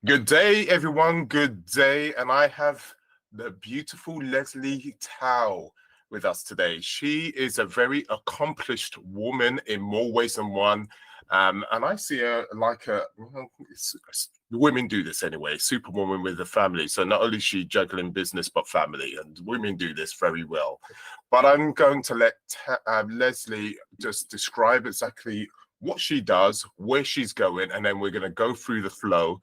Good day, everyone. Good day. And I have the beautiful Lesley Tao with us today. She is a very accomplished woman in more ways than one. And I see her like women do this anyway, superwoman with a family. So not only is she juggling business, but family. And women do this very well. But I'm going to let Lesley just describe exactly what she does, where she's going, and then we're going to go through the flow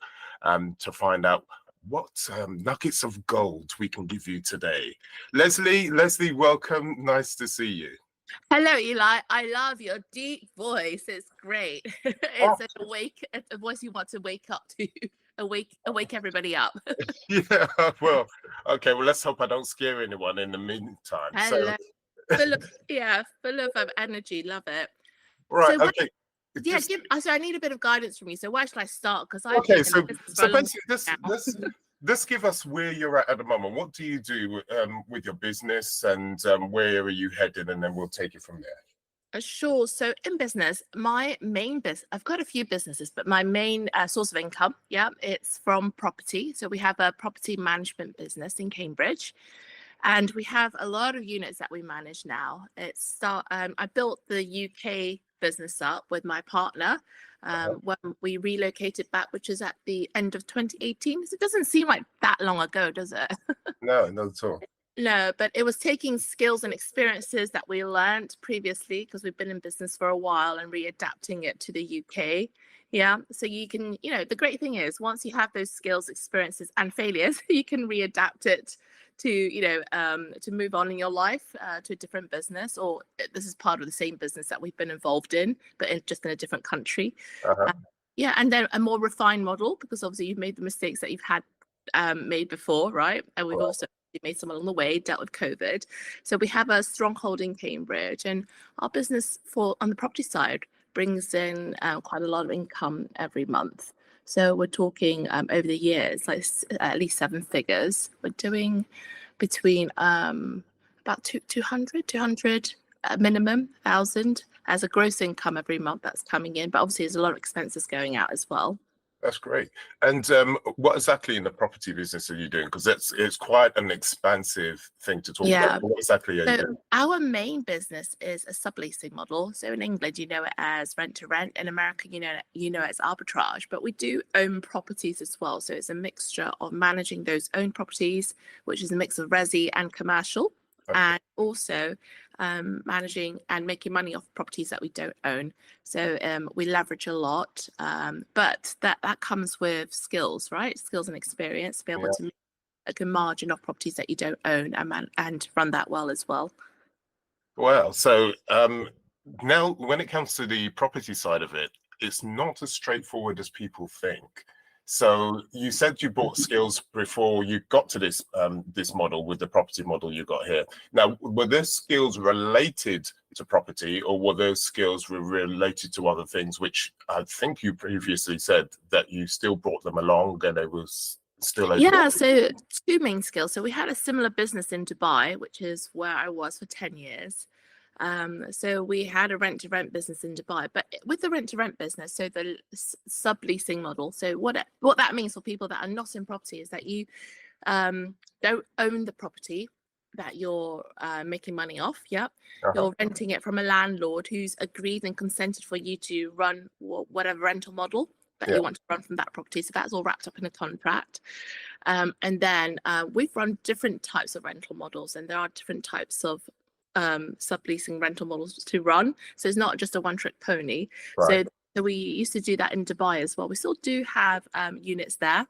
to find out what nuggets of gold we can give you today. Lesley, welcome. Nice to see you. Hello, Eli. I love your deep voice. It's great. It's a voice you want to wake up to, awake everybody up. Yeah, well, okay. Well, let's hope I don't scare anyone in the meantime. Hello. Full of energy. Love it. Right. So Okay. So I need a bit of guidance from you. So where should I start? Because so basically, let's give us where you're at the moment. What do you do with your business, and where are you headed? And then we'll take it from there. Sure. So in business, my main business, I've got a few businesses, but my main source of income, it's from property. So we have a property management business in Cambridge, and we have a lot of units that we manage now. I built the UK business up with my partner when we relocated back, which is at the end of 2018. So it doesn't seem like that long ago, does it? No, not at all. No, but it was taking skills and experiences that we learned previously, because we've been in business for a while, and readapting it to the UK. Yeah. So you can, the great thing is, once you have those skills, experiences, and failures, you can readapt it to, to move on in your life to a different business, or this is part of the same business that we've been involved in, but just in a different country. And then a more refined model, because obviously you've made the mistakes that you've had made before, right? And we've also made some along the way, dealt with COVID. So we have a stronghold in Cambridge, and our business on the property side brings in quite a lot of income every month. So we're talking over the years, like at least 7 figures. We're doing between about 200 minimum 1,000 as a gross income every month that's coming in. But obviously there's a lot of expenses going out as well. That's great. And what exactly in the property business are you doing? Because it's quite an expansive thing to talk about. What exactly are you doing? Our main business is a subleasing model. So in England, you know it as rent to rent. In America, you know it as arbitrage. But we do own properties as well. So it's a mixture of managing those owned properties, which is a mix of resi and commercial, and also managing and making money off properties that we don't own. So we leverage a lot, but that comes with skills, right? Skills and experience to be able to make a good margin off properties that you don't own, and run that well as well. Well, so now when it comes to the property side of it, it's not as straightforward as people think. So you said you bought skills before you got to this this model with the property model you got here. Now, were those skills related to property, or were those skills related to other things, which I think you previously said that you still brought them along and it was still so 2 main skills. So we had a similar business in Dubai, which is where I was for 10 years. So we had a rent-to-rent business in Dubai, but with the rent-to-rent business, so the subleasing model. So what that means for people that are not in property is that you don't own the property that you're making money off. You're renting it from a landlord who's agreed and consented for you to run whatever rental model that you want to run from that property. So that's all wrapped up in a contract. And then we've run different types of rental models, and there are different types of subleasing rental models to run. So it's not just a one-trick pony. So we used to do that in Dubai as well. We still do have units there.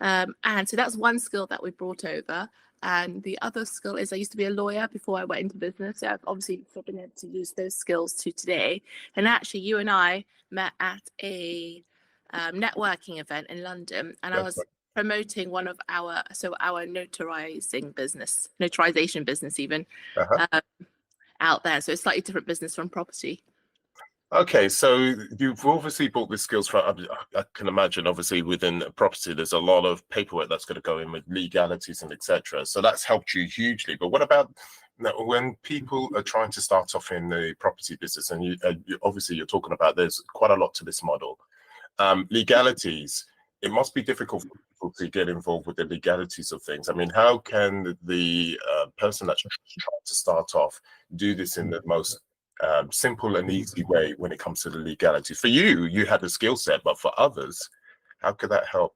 And so that's one skill that we brought over. And the other skill is I used to be a lawyer before I went into business. So I've obviously been able to use those skills to today. And actually, you and I met at a networking event in London, and I was promoting one of our notarization business even out there. So it's slightly different business from property. Okay, so you've obviously bought the skills for, I can imagine, obviously within property, there's a lot of paperwork that's going to go in with legalities and etc. So that's helped you hugely. But what about when people are trying to start off in the property business, and obviously you're talking about there's quite a lot to this model. Legalities, it must be difficult for people to get involved with the legalities of things. I mean, how can the person that's trying to start off do this in the most simple and easy way when it comes to the legalities? For you, you had the skill set, but for others, how could that help?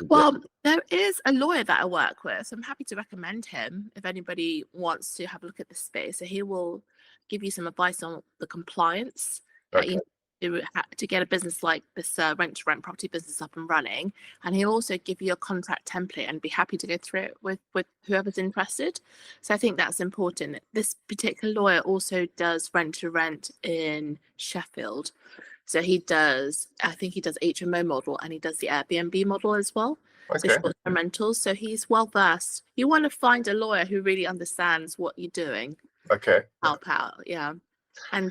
Well, there is a lawyer that I work with, so I'm happy to recommend him if anybody wants to have a look at this space. So he will give you some advice on the compliance that you do to get a business like this rent-to-rent property business up and running, and he'll also give you a contract template and be happy to go through it with whoever's interested. So I think that's important. This particular lawyer also does rent-to-rent in Sheffield. So he does, I think he does HMO model, and he does the Airbnb model as well. So short-term rentals. So he's well versed. You want to find a lawyer who really understands what you're doing. Help out, yeah. And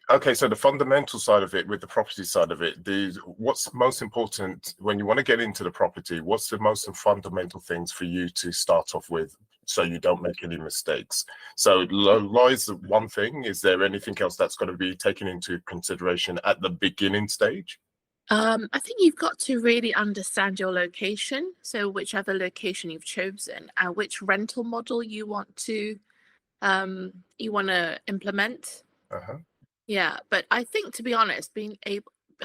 okay, so the fundamental side of it with the property side of it, what's most important when you want to get into the property? What's the most fundamental things for you to start off with, so you don't make any mistakes? So law is one thing. Is there anything else that's got to be taken into consideration at the beginning stage? I think you've got to really understand your location. So whichever location you've chosen and which rental model you want to implement. Yeah, but I think, to be honest,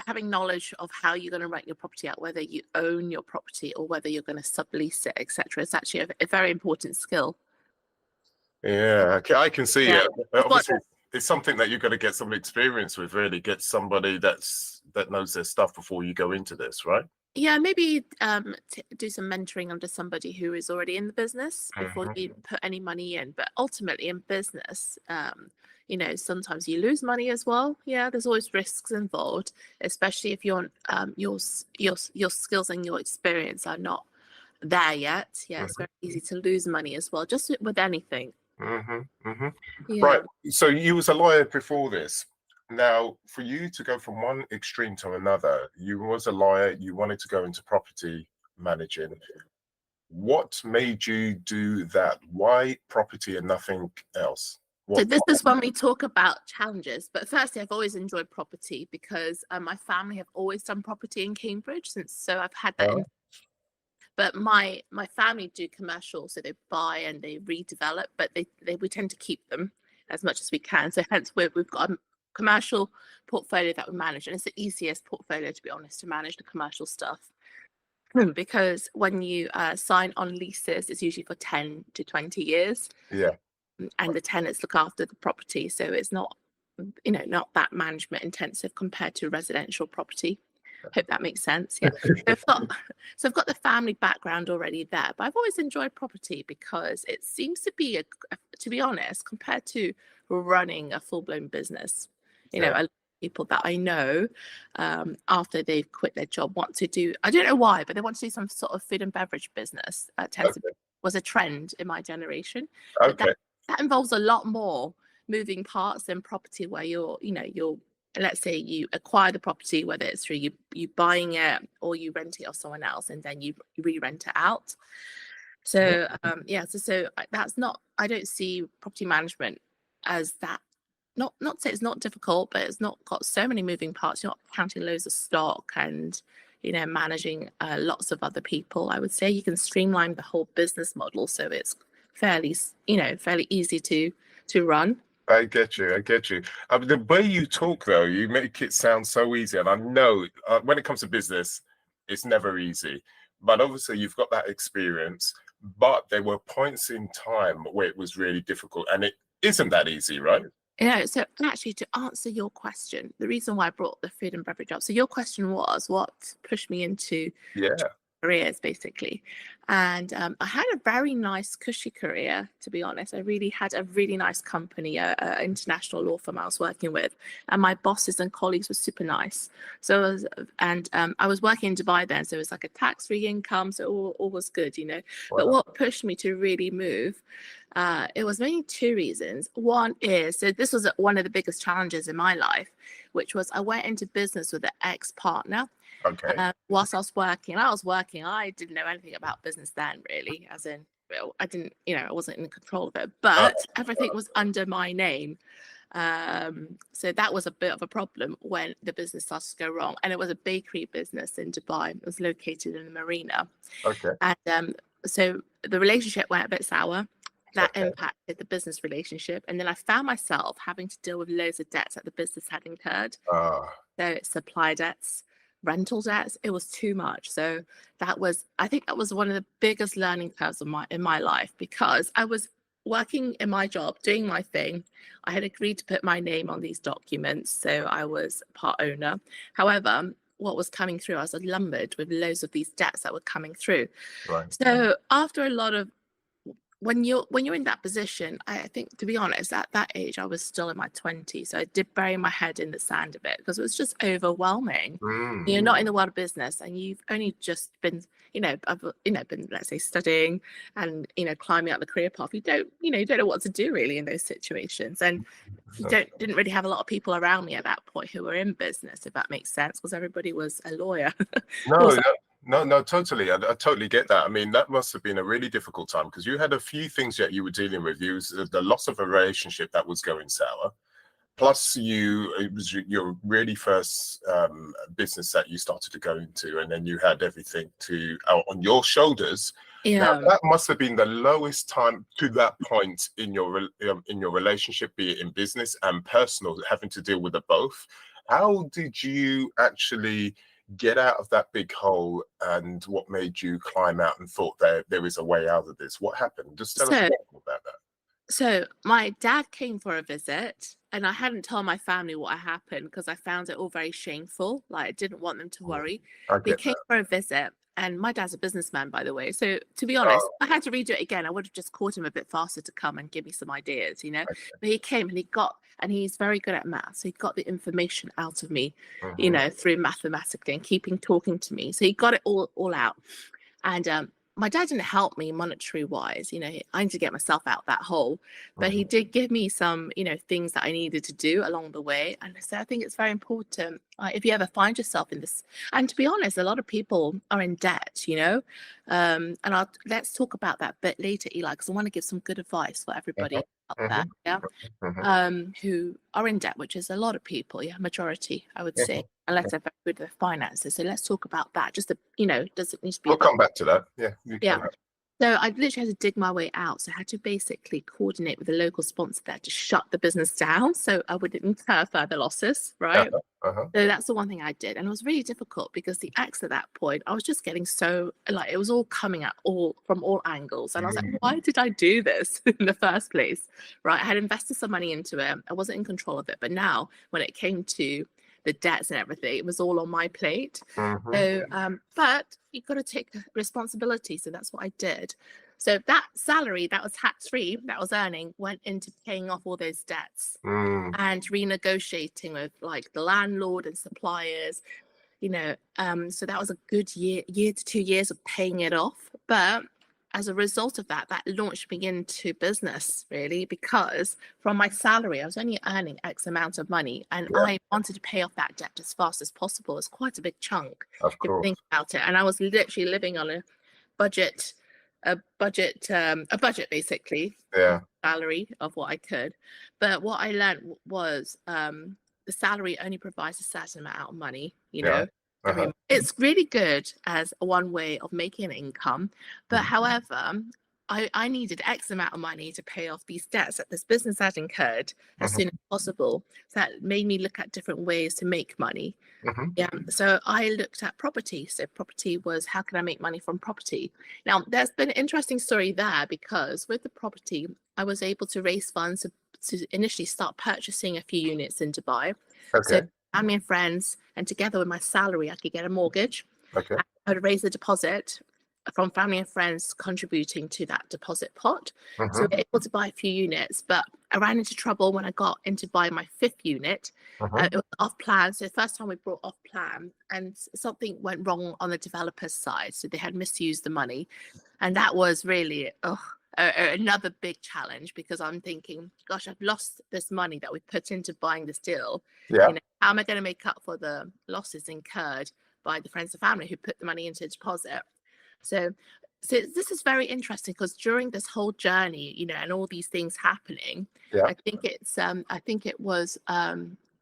having knowledge of how you're going to rent your property out, whether you own your property or whether you're going to sublease it, etc., is actually a very important skill. Yeah, I can see it. Obviously, it's something that you've got to get some experience with. Really, get somebody that knows their stuff before you go into this, right? Yeah, maybe do some mentoring under somebody who is already in the business before you put any money in. But ultimately, in business, sometimes you lose money as well. Yeah, there's always risks involved, especially if your skills and your experience are not there yet. Yeah, it's very easy to lose money as well, just with anything. Yeah. Right. So you was a lawyer before this. Now, for you to go from one extreme to another, you was a lawyer, you wanted to go into property managing. What made you do that? Why property and nothing else? So this is when we talk about challenges. But firstly, I've always enjoyed property because my family have always done property in Cambridge, so I've had that. But my family do commercial, so they buy and they redevelop, but we tend to keep them as much as we can. So hence we've got a commercial portfolio that we manage, and it's the easiest portfolio, to be honest, to manage the commercial stuff, because when you sign on leases, it's usually for 10 to 20 years. Yeah. And the tenants look after the property, so it's not that management intensive compared to residential property. Hope that makes sense. Yeah. I've got the family background already there, but I've always enjoyed property because it seems to be to be honest, compared to running a full-blown business, a lot of people that I know after they've quit their job want to do, I don't know why, but they want to do some sort of food and beverage business. Was a trend in my generation. But that involves a lot more moving parts than property, where you're let's say you acquire the property, whether it's through you buying it or you rent it off someone else, and then you re-rent it out. So so that's not, I don't see property management as that. Not say it's not difficult, but it's not got so many moving parts. You're not counting loads of stock and managing lots of other people. I would say you can streamline the whole business model so it's fairly easy to run. I get you. I mean, the way you talk, though, you make it sound so easy. And I know when it comes to business, it's never easy. But obviously, you've got that experience. But there were points in time where it was really difficult. And it isn't that easy, right? So actually, to answer your question, the reason why I brought the food and beverage up, so your question was what pushed me into careers, basically. And I had a very nice, cushy career, to be honest. I really had a really nice company, an international law firm I was working with, and my bosses and colleagues were super nice. So I was working in Dubai then, so it was like a tax-free income, so all was good, Wow. But what pushed me to really move, it was mainly two reasons. One is, so this was one of the biggest challenges in my life, which was I went into business with an ex-partner. Whilst I was working, I didn't know anything about business then, really, as in, I didn't, I wasn't in control of it, but everything was under my name. So that was a bit of a problem when the business started to go wrong. And it was a bakery business in Dubai. It was located in the marina. Okay. And so the relationship went a bit sour. That Okay. impacted the business relationship. And then I found myself having to deal with loads of debts that the business had incurred. Ah. So supply debts, rental debts, it was too much. So I think that was one of the biggest learning curves in my life, because I was working in my job, doing my thing. I had agreed to put my name on these documents, so I was part owner. However, what was coming through, I was lumbered with loads of these debts that were coming through. Right. So after a lot of when you're in that position, I think, to be honest, at that age, I was still in my 20s. So I did bury my head in the sand a bit, because it was just overwhelming. You're not in the world of business, and you've only just been, been, let's say, studying and, climbing up the career path. You don't know what to do really in those situations. And didn't really have a lot of people around me at that point who were in business, if that makes sense, because everybody was a lawyer. No, totally. I totally get that. I mean, that must have been a really difficult time, because you had a few things that you were dealing with. You was the loss of a relationship that was going sour. Plus, it was your really first business that you started to go into, and then you had everything on your shoulders. Now, that must have been the lowest time to that point in your relationship, be it in business and personal, having to deal with the both. How did you actually get out of that big hole, and what made you climb out and thought there is a way out of this? What happened? Just tell us a bit more about that. So my dad came for a visit, and I hadn't told my family what had happened, because I found it all very shameful. Like, I didn't want them to worry. I He get came that. for a visit, and my dad's a businessman, by the way. So to be honest, Oh, I had to redo it again. I would have just called him a bit faster to come and give me some ideas, okay. But he came, and he's very good at math. So he got the information out of me, Mhm. through mathematically, and keeping talking to me. So he got it all out. And my dad didn't help me monetary wise. I need to get myself out that hole, but he Mhm. did give me some, things that I needed to do along the way. And so I think it's very important, if you ever find yourself in this. And to be honest, a lot of people are in debt, and let's talk about that a bit later, Eli, because I want to give some good advice for everybody out there. Mhm. Yeah. Mhm. Who are in debt, which is a lot of people, majority, I would say, Mhm. unless they're very good with finances. So let's talk about that. Just does it need to be We'll about? come back to that. Yeah, you Yeah. can. So I literally had to dig my way out. So I had to basically coordinate with the local sponsor there to shut the business down, so I wouldn't incur further losses, right? Uh-huh. Uh-huh. So that's the one thing I did. And it was really difficult, because the ex at that point, I was just getting so, like, it was all coming at from all angles. And I was like, why did I do this in the first place? Right. I had invested some money into it. I wasn't in control of it. But now when it came to the debts and everything, it was all on my plate. Mhm. So, but you've got to take responsibility. So that's what I did. So that salary that was tax-free, that I was earning, went into paying off all those debts Mm. and renegotiating with, like, the landlord and suppliers. So that was a good year to 2 years of paying it off. But as a result of that launched me into business, really, because from my salary, I was only earning X amount of money, and Yeah, I wanted to pay off that debt as fast as possible. It's quite a big chunk of if you course. think about it. And I was literally living on budget, a budget basically, Yeah. salary of what I could. But what I learned was, the salary only provides a certain amount of money, Yeah. every Uh-huh. it's really good as one way of making an income. But Mhm. however, I needed X amount of money to pay off these debts that this business had incurred as Mhm. soon as possible. So that made me look at different ways to make money. Mhm. Yeah, so I looked at property. So property was, how can I make money from property? Now, there's been an interesting story there, because with the property, I was able to raise funds to initially start purchasing a few units in Dubai. So Okay. family and friends, and together with my salary, I could get a mortgage. Okay. I would raise the deposit from family and friends contributing to that deposit pot. So we Mhm. were able to buy a few units, but I ran into trouble when I got into buying my fifth unit. Mhm. It was off plan. So the first time we brought off plan, and something went wrong on the developer's side. So they had misused the money. And that was really another big challenge, because I'm thinking, gosh, I've lost this money that we put into buying this deal. Yeah. How am I going to make up for the losses incurred by the friends and family who put the money into deposit? So So this is very interesting because during this whole journey, and all these things happening, Yeah, I think it was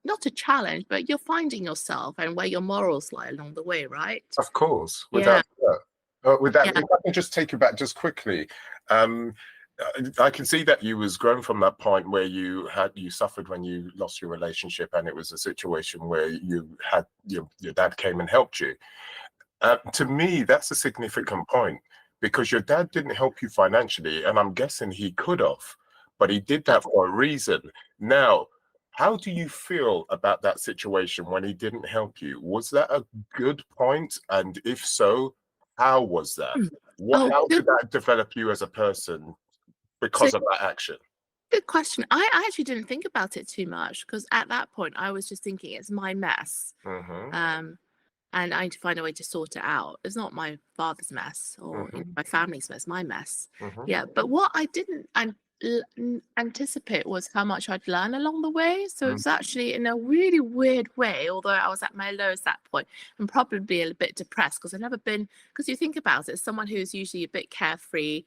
not a challenge, but you're finding yourself and where your morals lie along the way, right? of course, Yeah, without that. With that, yeah. if I can just take you back just quickly, um, I can see that you was grown from that point where you suffered when you lost your relationship, and it was a situation where you had your dad came and helped you. To me, that's a significant point because your dad didn't help you financially, and I'm guessing he could have, but he did that for a reason. Now, how do you feel about that situation when he didn't help you? Was that a good point? And if so, how was that? Oh, How did that develop you as a person so because of that action? good question. I actually didn't think about it too much because at that point I was just thinking it's my mess. Mm-hmm. Um, and I need to find a way to sort it out. It's not my father's mess or Mm-hmm. my family's mess, my mess. Mm-hmm. Yeah, but what I didn't anticipate was how much I'd learn along the way. So it's actually in a really weird way, although I was at my lowest at that point and probably a bit depressed because I've never been, because you think about it, someone who's usually a bit carefree,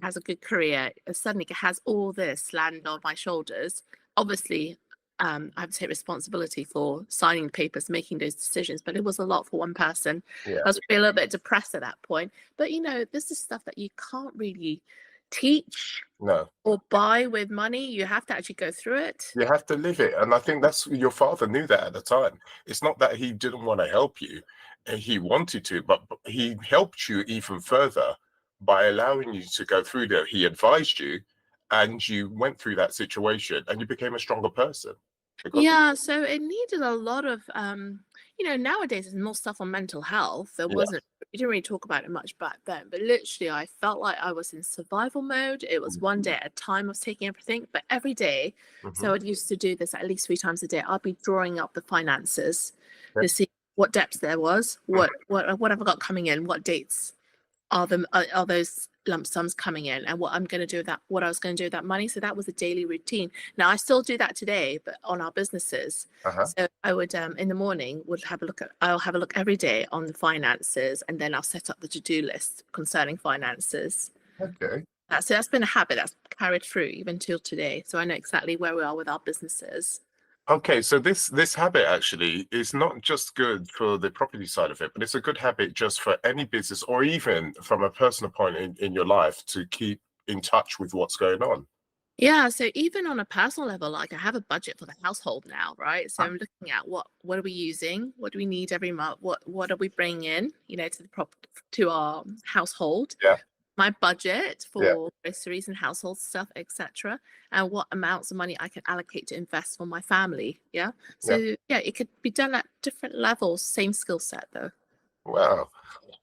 has a good career, suddenly has all this land on my shoulders. Obviously, I have to take responsibility for signing the papers, making those decisions, but it was a lot for one person. Yeah. I was really a little bit depressed at that point. But this is stuff that you can't really teach No. or buy with money. You have to actually go through it. You have to live it. And I think that's your father knew that at the time. It's not that he didn't want to help you, and he wanted to, but he helped you even further by allowing you to go through that. He advised you, and you went through that situation and you became a stronger person because Yeah, so it needed a lot of nowadays there's more stuff on mental health. There yeah. wasn't We didn't really talk about it much back then, but literally I felt like I was in survival mode. It was one day at a time. I was taking everything, but every day. Mm-hmm. So I used to do this at least 3 times a day. I'd be drawing up the finances Yeah. to see what debts there was, what have I got coming in, what dates are those lump sums coming in, and what I was going to do with that money. So that was a daily routine. Now I still do that today, but on our businesses. Uh-huh. So I would in the morning I'll have a look every day on the finances, and then I'll set up the to-do list concerning finances. Okay. That's been a habit that's carried through even till today. So I know exactly where we are with our businesses. Okay, so this habit actually is not just good for the property side of it, but it's a good habit just for any business or even from a personal point in your life to keep in touch with what's going on. Yeah, so even on a personal level, like I have a budget for the household now, right? So I'm looking at what are we using, what do we need every month, what are we bringing in, to our household, Yeah. my budget Yeah. for groceries and household stuff, etc., and what amounts of money I can allocate to invest for my family. Yeah. Yeah. So yeah, it could be done at different levels, same skill set though. Wow.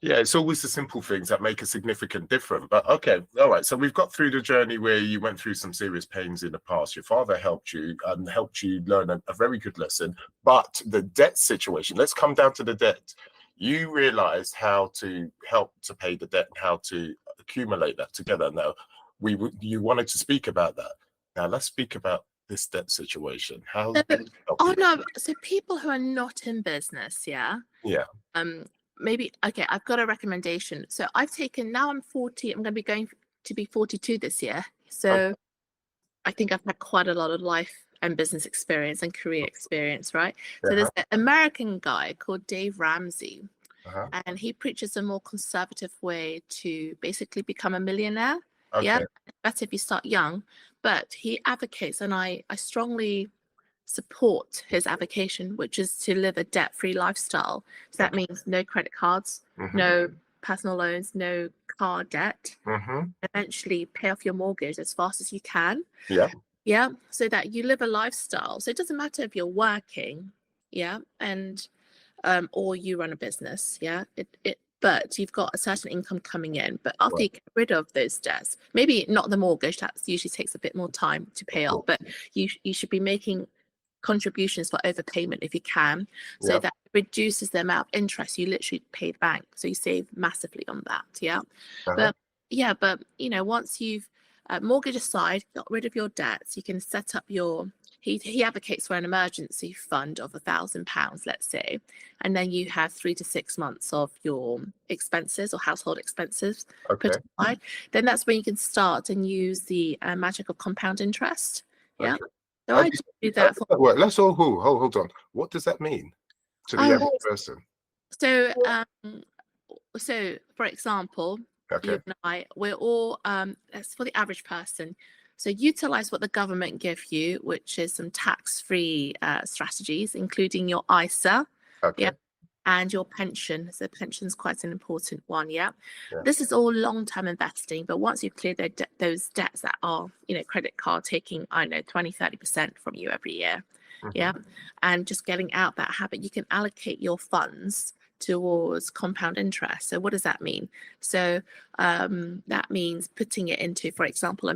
Yeah, it's always the simple things that make a significant difference. But okay, all right. So we've got through the journey where you went through some serious pains in the past. Your father helped you and helped you learn a very good lesson. But the debt situation, let's come down to the debt. You realized how to help to pay the debt and how to accumulate that together. Now, you wanted to speak about that. Now, let's speak about this debt situation. How So, did it help oh you? no, so people who are not in business, yeah. Yeah. um Maybe, okay, I've got a recommendation. So I've taken, now I'm 40, I'm going to be going to be 42 this year. Okay. So I think I've had quite a lot of life and business experience and career experience, right? So there's Uh-huh. an American guy called Dave Ramsey, Uh-huh. and he preaches a more conservative way to basically become a millionaire. Yeah, Okay. it's better if you start young, but he advocates, and I strongly support his avocation, which is to live a debt-free lifestyle. So that means no credit cards, Mm-hmm. no personal loans, no car debt. Mm-hmm. Eventually pay off your mortgage as fast as you can. Yeah. Yeah. So that you live a lifestyle. So it doesn't matter if you're working, yeah, and or you run a business, yeah. But you've got a certain income coming in. But after Right. you get rid of those debts, maybe not the mortgage, that usually takes a bit more time to pay off, but you should be making contributions for overpayment if you can, so Yeah. that reduces the amount of interest you literally pay the bank, so you save massively on that. Yeah. Uh-huh. But once you've mortgage aside, got rid of your debts, you can set up your he advocates for an emergency fund of £1,000, let's say, and then you have 3 to 6 months of your expenses or household expenses Okay. put aside. Then that's when you can start and use the magic of compound interest. Yeah. Okay. So How I does do that for. that work? Let's all hold on. What does that mean to the Oh, average person? so so for example, Okay. you and I, we're all that's for the average person. So utilize what the government give you, which is some tax-free strategies, including your ISA, Okay. yeah, and your pension. So pension's quite an important one, yeah. Yeah. This is all long-term investing, but once you've cleared those debts that are, credit card taking, 20-30% from you every year, yeah, and just getting out that habit, you can allocate your funds towards compound interest. So what does that mean? So that means putting it into, for example,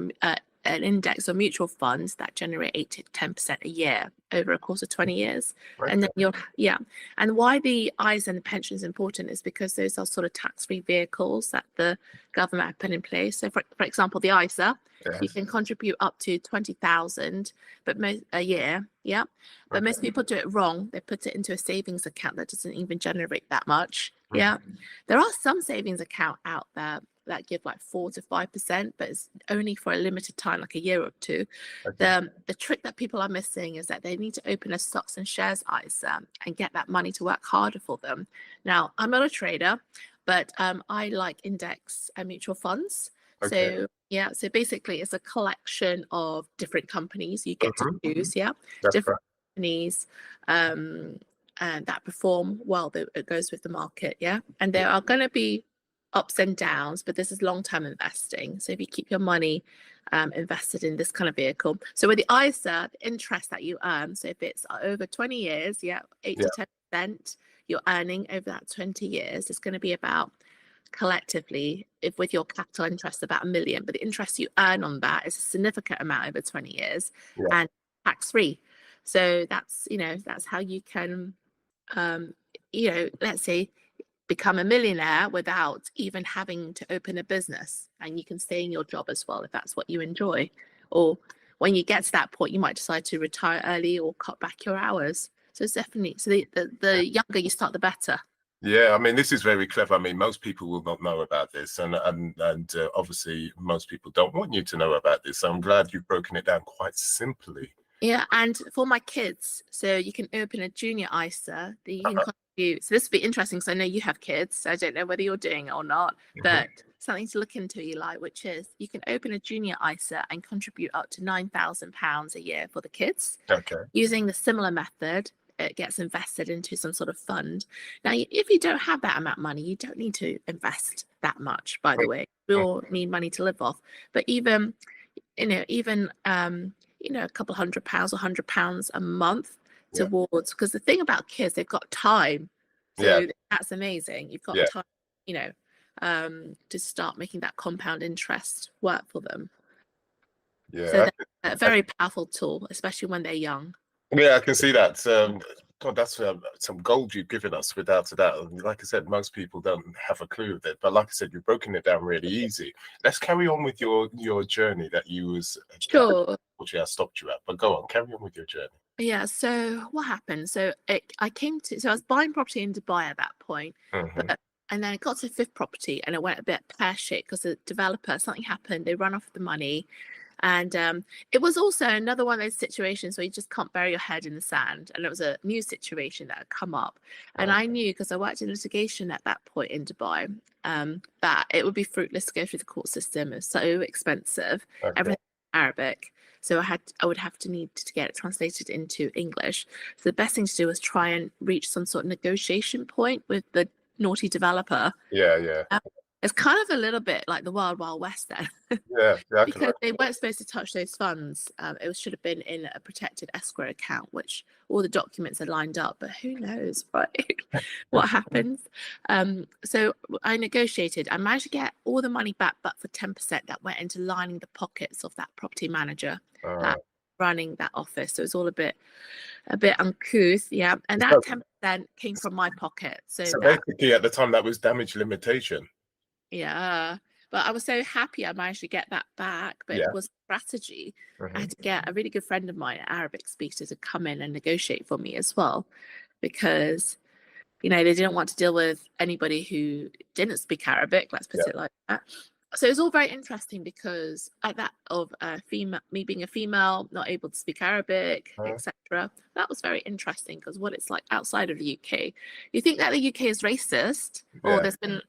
an index or mutual funds that generate 8 to 10% a year over a course of 20 years. Okay. And then and why the ISA and the pension is important is because those are sort of tax-free vehicles that the government have put in place. So for example, the ISA, you can contribute up to 20,000 a year, yeah. But most people do it wrong. They put it into a savings account that doesn't even generate that much. Yeah. There are some savings account out there that give like 4 to 5%, but it's only for a limited time, like a year or two. Okay. The trick that people are missing is that they need to open a stocks and shares ISA and get that money to work harder for them. Now, I'm not a trader, but I like index and mutual funds. Okay. So yeah, so basically it's a collection of different companies you get to choose, yeah. That's Different right. companies and that perform well, it goes with the market, yeah. And there are going to be ups and downs, but this is long-term investing. So if you keep your money invested in this kind of vehicle, so with the ISA, the interest that you earn, so if it's over 20 years, 8 to 10% you're earning over that 20 years, it's going to be about, collectively, if with your capital interest, about $1 million, but the interest you earn on that is a significant amount over 20 years and tax-free. So that's that's how you can let's say become a millionaire without even having to open a business, and you can stay in your job as well if that's what you enjoy. Or when you get to that point, you might decide to retire early or cut back your hours. So it's definitely, so the younger you start, the better. Yeah, I mean, this is very clever. I mean, most people will not know about this, and obviously most people don't want you to know about this. So I'm glad you've broken it down quite simply. Yeah, and for my kids, so you can open a junior ISA that you can contribute. So this will be interesting because I know you have kids. So I don't know whether you're doing it or not, but something to look into, Eli, which is you can open a junior ISA and contribute up to £9,000 a year for the kids. Okay. Using the similar method, it gets invested into some sort of fund. Now, if you don't have that amount of money, you don't need to invest that much, by the way. We all need money to live off. But even a couple £100 or £100 a month towards, because the thing about kids, they've got time. So that's amazing. You've got time, to start making that compound interest work for them. Yeah. So that's a very powerful tool, especially when they're young. Yeah, I can see that. God, that's some gold you've given us, without a doubt. Like I said, most people don't have a clue of it, but like I said, you've broken it down really easy. Let's carry on with your journey that you was. Sure. Unfortunately, I stopped you at, but go on, carry on with your journey. Yeah. So what happened? So I was buying property in Dubai at that point, and then it got to the 5th property, and it went a bit pear-shaped because the developer, something happened. They run off the money. And it was also another one of those situations where you just can't bury your head in the sand. And it was a new situation that had come up. And I knew, because I worked in litigation at that point in Dubai, that it would be fruitless to go through the court system. It was so expensive, everything Arabic. So I would have to need to get it translated into English. So the best thing to do was try and reach some sort of negotiation point with the naughty developer. Yeah. It's kind of a little bit like the Wild Wild West then. Yeah, because they weren't supposed to touch those funds. It should have been in a protected escrow account, which all the documents are lined up, but who knows, right? What happens? So I negotiated. I managed to get all the money back, but for 10% that went into lining the pockets of that property manager running that office. So it was all a bit uncouth, yeah. And that 10% came from my pocket. So basically, at the time, that was damage limitation. Yeah, But I was so happy I managed to get that back. But Yeah. it was strategy. I Hmm. had to get a really good friend of mine, an Arabic speaker, to come in and negotiate for me as well, because they didn't want to deal with anybody who didn't speak Arabic. Let's put Yeah. it like that. So it was all very interesting because at that of me being a female, not able to speak Arabic, etc. That was very interesting because what it's like outside of the UK. You think that the UK is racist, or Yeah. there's been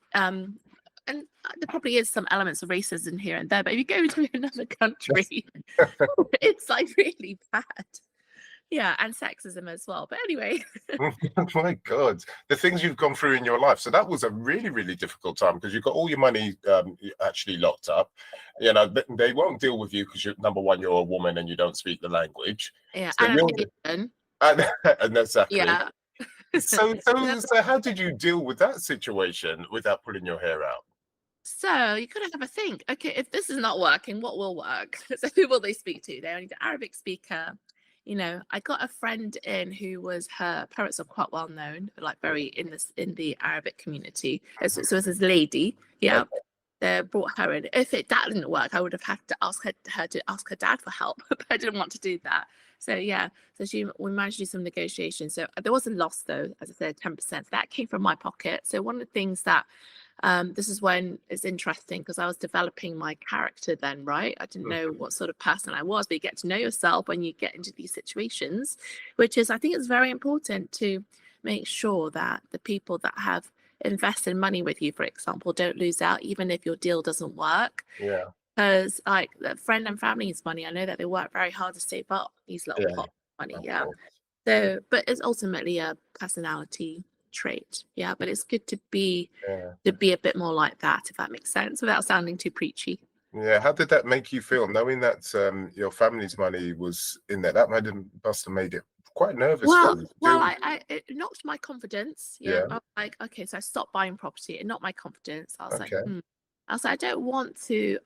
and there probably is some elements of racism here and there, but if you go to another country, it's like really bad. Yeah, and sexism as well. But anyway. Oh my God, the things you've gone through in your life. So that was a really, really difficult time because you've got all your money actually locked up. They won't deal with you because number one, you're a woman and you don't speak the language. Yeah, So and I'm Asian. And exactly. Yeah. So how did you deal with that situation without pulling your hair out? So you gotta have a think. Okay, if this is not working, what will work? So who will they speak to? They need an Arabic speaker. I got a friend in who her parents are quite well known, like very in the Arabic community. So it was this lady, yeah. Okay. They brought her in. If that didn't work, I would have had to ask her to ask her dad for help, but I didn't want to do that. So yeah, we managed to do some negotiations. So there was a loss though, as I said, 10%. That came from my pocket. So one of the things that this is when it's interesting because I was developing my character then, right? I didn't know what sort of person I was, but you get to know yourself when you get into these situations, which is, I think it's very important to make sure that the people that have invested money with you, for example, don't lose out, even if your deal doesn't work. Yeah. Because like the friend and family's money, I know that they work very hard to save up these little pot money. Yeah. So, but it's ultimately a personality trait. Yeah. But it's good to be a bit more like that, if that makes sense, without sounding too preachy. Yeah. How did that make you feel, knowing that your family's money was in there? That must have made it quite nervous. It knocked my confidence. Yeah. I was like, okay, so I stopped buying property. It knocked my confidence. I was like, I don't want to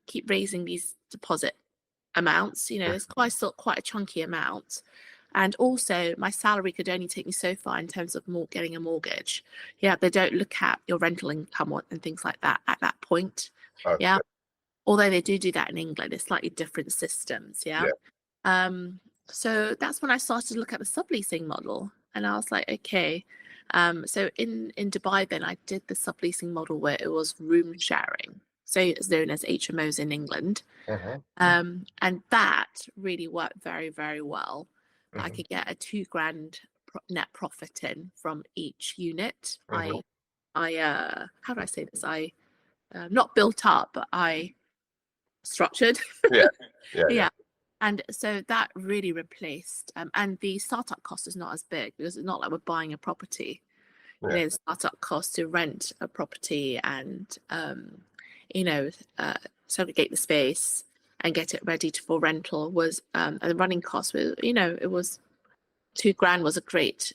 keep raising these deposit amounts. It's quite a chunky amount. And also my salary could only take me so far in terms of getting a mortgage. Yeah, they don't look at your rental income and things like that at that point. Okay. Yeah. Although they do that in England, it's slightly different systems. Yeah. So that's when I started to look at the subleasing model. And I was like, okay. So in Dubai, then I did the subleasing model where it was room sharing. So it's known as HMOs in England. And that really worked very, very well. I could get a $2,000 net profit in from each unit. I how do I say this? I not built up, but I structured. Yeah. And so that really replaced, and the startup cost is not as big because it's not like we're buying a property. The startup cost to rent a property and, segregate the space and get it ready for rental was, and the running cost was, it was $2,000 was a great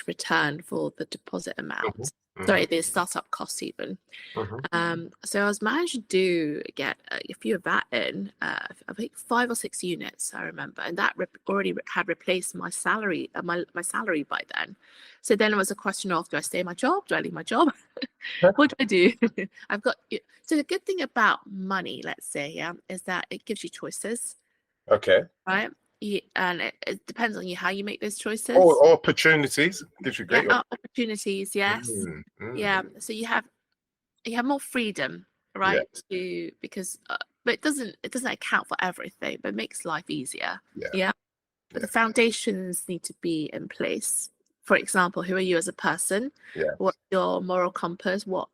return for the deposit amount. Sorry, the startup costs even. So I was managed to get a few of that in, I think 5 or 6 units, I remember, and that already had replaced my salary, my salary by then. So then it was a question of, do I stay in my job? Do I leave my job? What do I do? So the good thing about money, let's say, is that it gives you choices. Okay. Right. And it depends on you how you make those choices. Or opportunities. Gives you great opportunities. Yes. Yeah. So you have more freedom, right? Because but it doesn't account for everything, but it makes life easier. Yeah. But the foundations need to be in place. For example, who are you as a person? What's your moral compass? What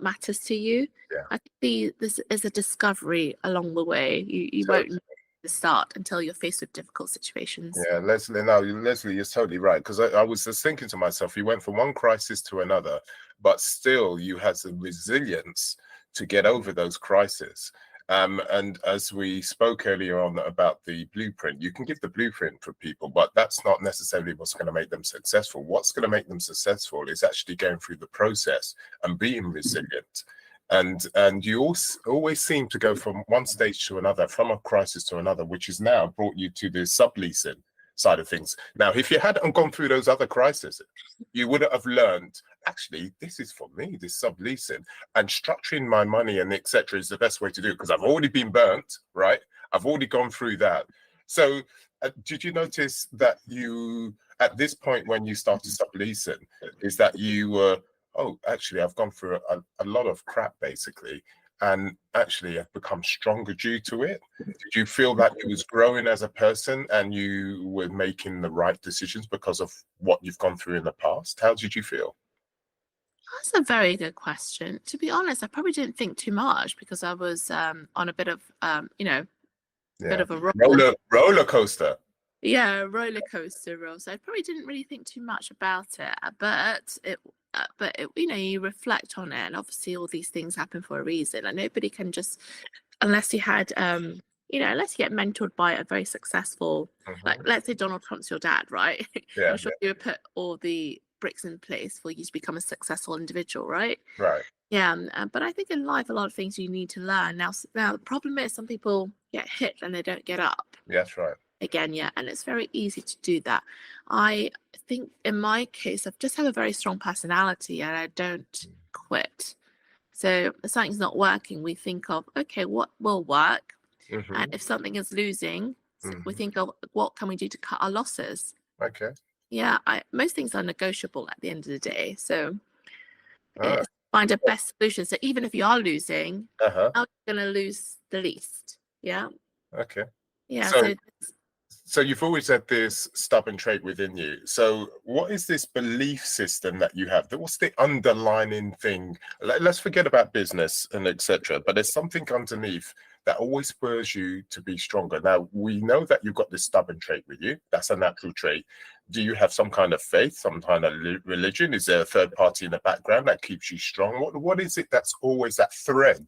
matters to you? I think this is a discovery along the way. You won't know the start until you're faced with difficult situations. Yeah, Lesley is totally right, because I was just thinking to myself, you went from one crisis to another, but still you had the resilience to get over those crises. And as we spoke earlier on about the blueprint, you can give the blueprint for people, but that's not necessarily what's going to make them successful. What's going to make them successful is actually going through the process and being resilient. And you always seem to go from one stage to another, from a crisis to another, which has now brought you to the subleasing side of things. Now, if you hadn't gone through those other crises, you wouldn't have learned actually, this is for me, this subleasing and structuring my money and etc. is the best way to do it, because I've already been burnt, right? I've already gone through that. So did you notice that you, at this point when you started subleasing, is that you were, oh, actually, I've gone through a lot of crap, basically, and actually I've become stronger due to it? Did you feel that you was growing as a person and you were making the right decisions because of what you've gone through in the past? How did you feel? That's a very good question. To be honest, I probably didn't think too much because I was on a bit of, bit of a roll. Roller coaster. Yeah, roller coaster roll. So I probably didn't really think too much about it, but it, you reflect on it, and obviously all these things happen for a reason, and nobody can just, unless you had, unless you get mentored by a very successful, like let's say Donald Trump's your dad, right? Yeah, I'm sure you would put all the bricks in place for you to become a successful individual, right? right. Yeah, but I think in life, a lot of things you need to learn. Now, the problem is some people get hit and they don't get up. That's right. Again, yeah, and it's very easy to do that. I think in my case, I've just have a very strong personality and I don't quit. So if something's not working, we think of, okay, what will work? And if something is losing, we think of what can we do to cut our losses? Okay. Yeah, most things are negotiable at the end of the day. So it's find a best solution. So even if you are losing, how are you going to lose the least? Yeah. Okay. Yeah. So you've always had this stubborn trait within you. So what is this belief system that you have? What's the underlying thing? Let's forget about business and etc. But there's something underneath that always spurs you to be stronger. Now, we know that you've got this stubborn trait with you. That's a natural trait. Do you have some kind of faith, some kind of religion? Is there a third party in the background that keeps you strong? What is it that's always that thread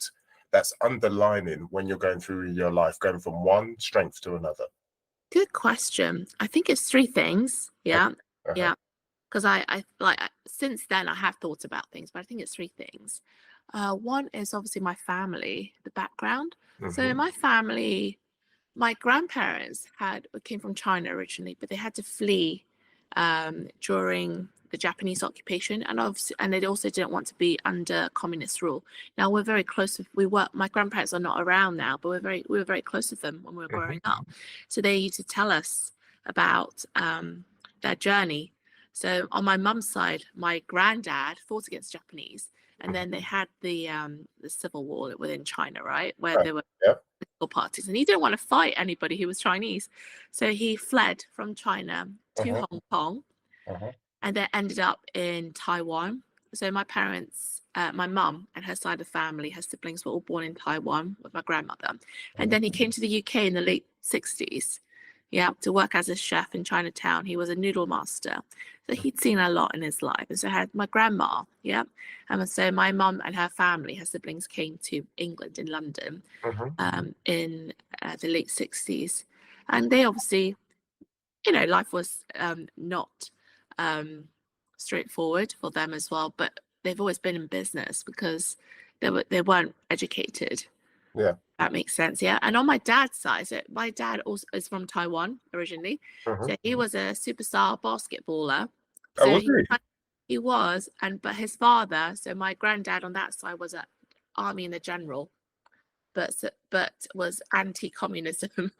that's underlining when you're going through your life, going from one strength to another? Good question. I think it's three things. Yeah. Yeah. Because I like since then I have thought about things, but I think it's three things. One is obviously my family, the background. So my family, my grandparents came from China originally, but they had to flee during the Japanese occupation, and obviously, and they also didn't want to be under communist rule. Now we're very close. My grandparents are not around now, but we were very close with them when we were growing up. So they used to tell us about their journey. So on my mum's side, my granddad fought against Japanese, and then they had the civil war within China, right, where there were political parties, and he didn't want to fight anybody who was Chinese, so he fled from China to Hong Kong, and then ended up in Taiwan. So my parents, my mum and her side of the family, her siblings were all born in Taiwan with my grandmother, and then he came to the UK in the late 60s. Yeah, to work as a chef in Chinatown. He was a noodle master. So he'd seen a lot in his life. And so I had my grandma, yeah. And so my mum and her family, her siblings, came to England in London in the late 60s. And they obviously, life was not straightforward for them as well. But they've always been in business because they weren't educated. Yeah. That makes sense. Yeah. And on my dad's side, so my dad also is from Taiwan originally. So he was a superstar basketballer. So he was, but his father, so my granddad on that side was an army and a general, but was anti-communism.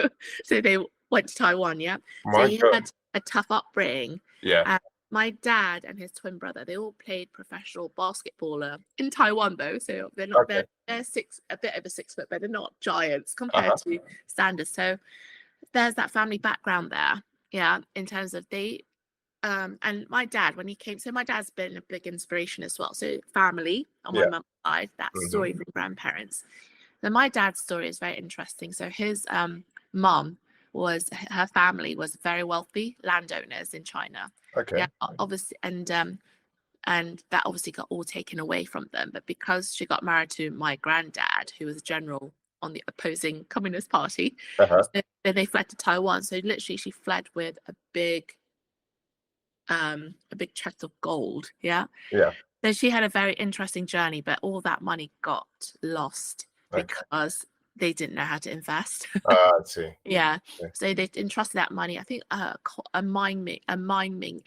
So they went to Taiwan, yeah. So he had a tough upbringing. Yeah. My dad and his twin brother, they all played professional basketballer in Taiwan, though. So they're not they're a bit over 6 foot, but they're not giants compared to standards. So there's that family background there, yeah. In terms of and my dad, when he came, so my dad's been a big inspiration as well. So family on my mum's side, that story from grandparents. So my dad's story is very interesting. So his mum her family was very wealthy landowners in China. Okay. Yeah, obviously, and that obviously got all taken away from them. But because she got married to my granddad, who was a general on the opposing Communist Party, so then they fled to Taiwan. So literally, she fled with a big chest of gold. Yeah. Yeah. So she had a very interesting journey, but all that money got lost because they didn't know how to invest. I see. Yeah. So they entrusted that money, I think, a mining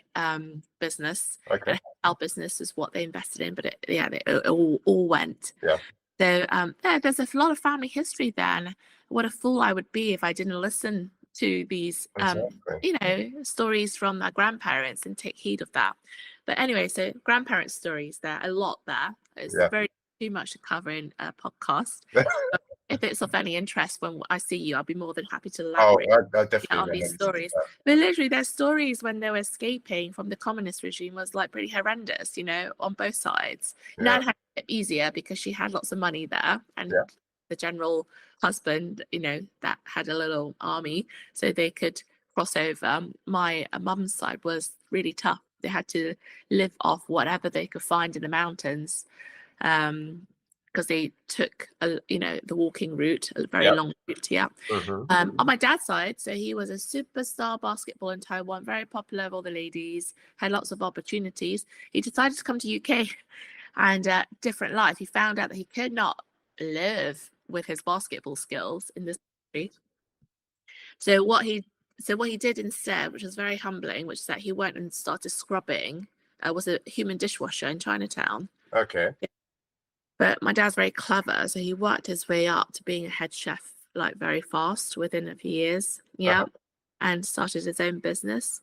business. Okay. our business is what they invested in, but it all went. Yeah. So there's a lot of family history there, and what a fool I would be if I didn't listen to these Exactly. stories from our grandparents and take heed of that. But anyway, so grandparents' stories, there a lot there. It's Yeah. very too much to cover in a podcast. If it's of any interest when I see you, I'll be more than happy to elaborate I definitely on want to these listen to stories. that. But literally, there's stories when they were escaping from the communist regime was like pretty horrendous, on both sides. Yeah. Nan had it easier because she had lots of money there, and Yeah. the general husband, that had a little army, so they could cross over. My mum's side was really tough. They had to live off whatever they could find in the mountains. Because they took the walking route, a very long route. On my dad's side, so he was a superstar basketball in Taiwan, very popular with all the ladies, had lots of opportunities. He decided to come to UK and different life. He found out that he could not live with his basketball skills in this country. So what he did instead, which was very humbling, which is that he went and started scrubbing, was a human dishwasher in Chinatown. Okay. But my dad's very clever, so he worked his way up to being a head chef like very fast within a few years. And started his own business.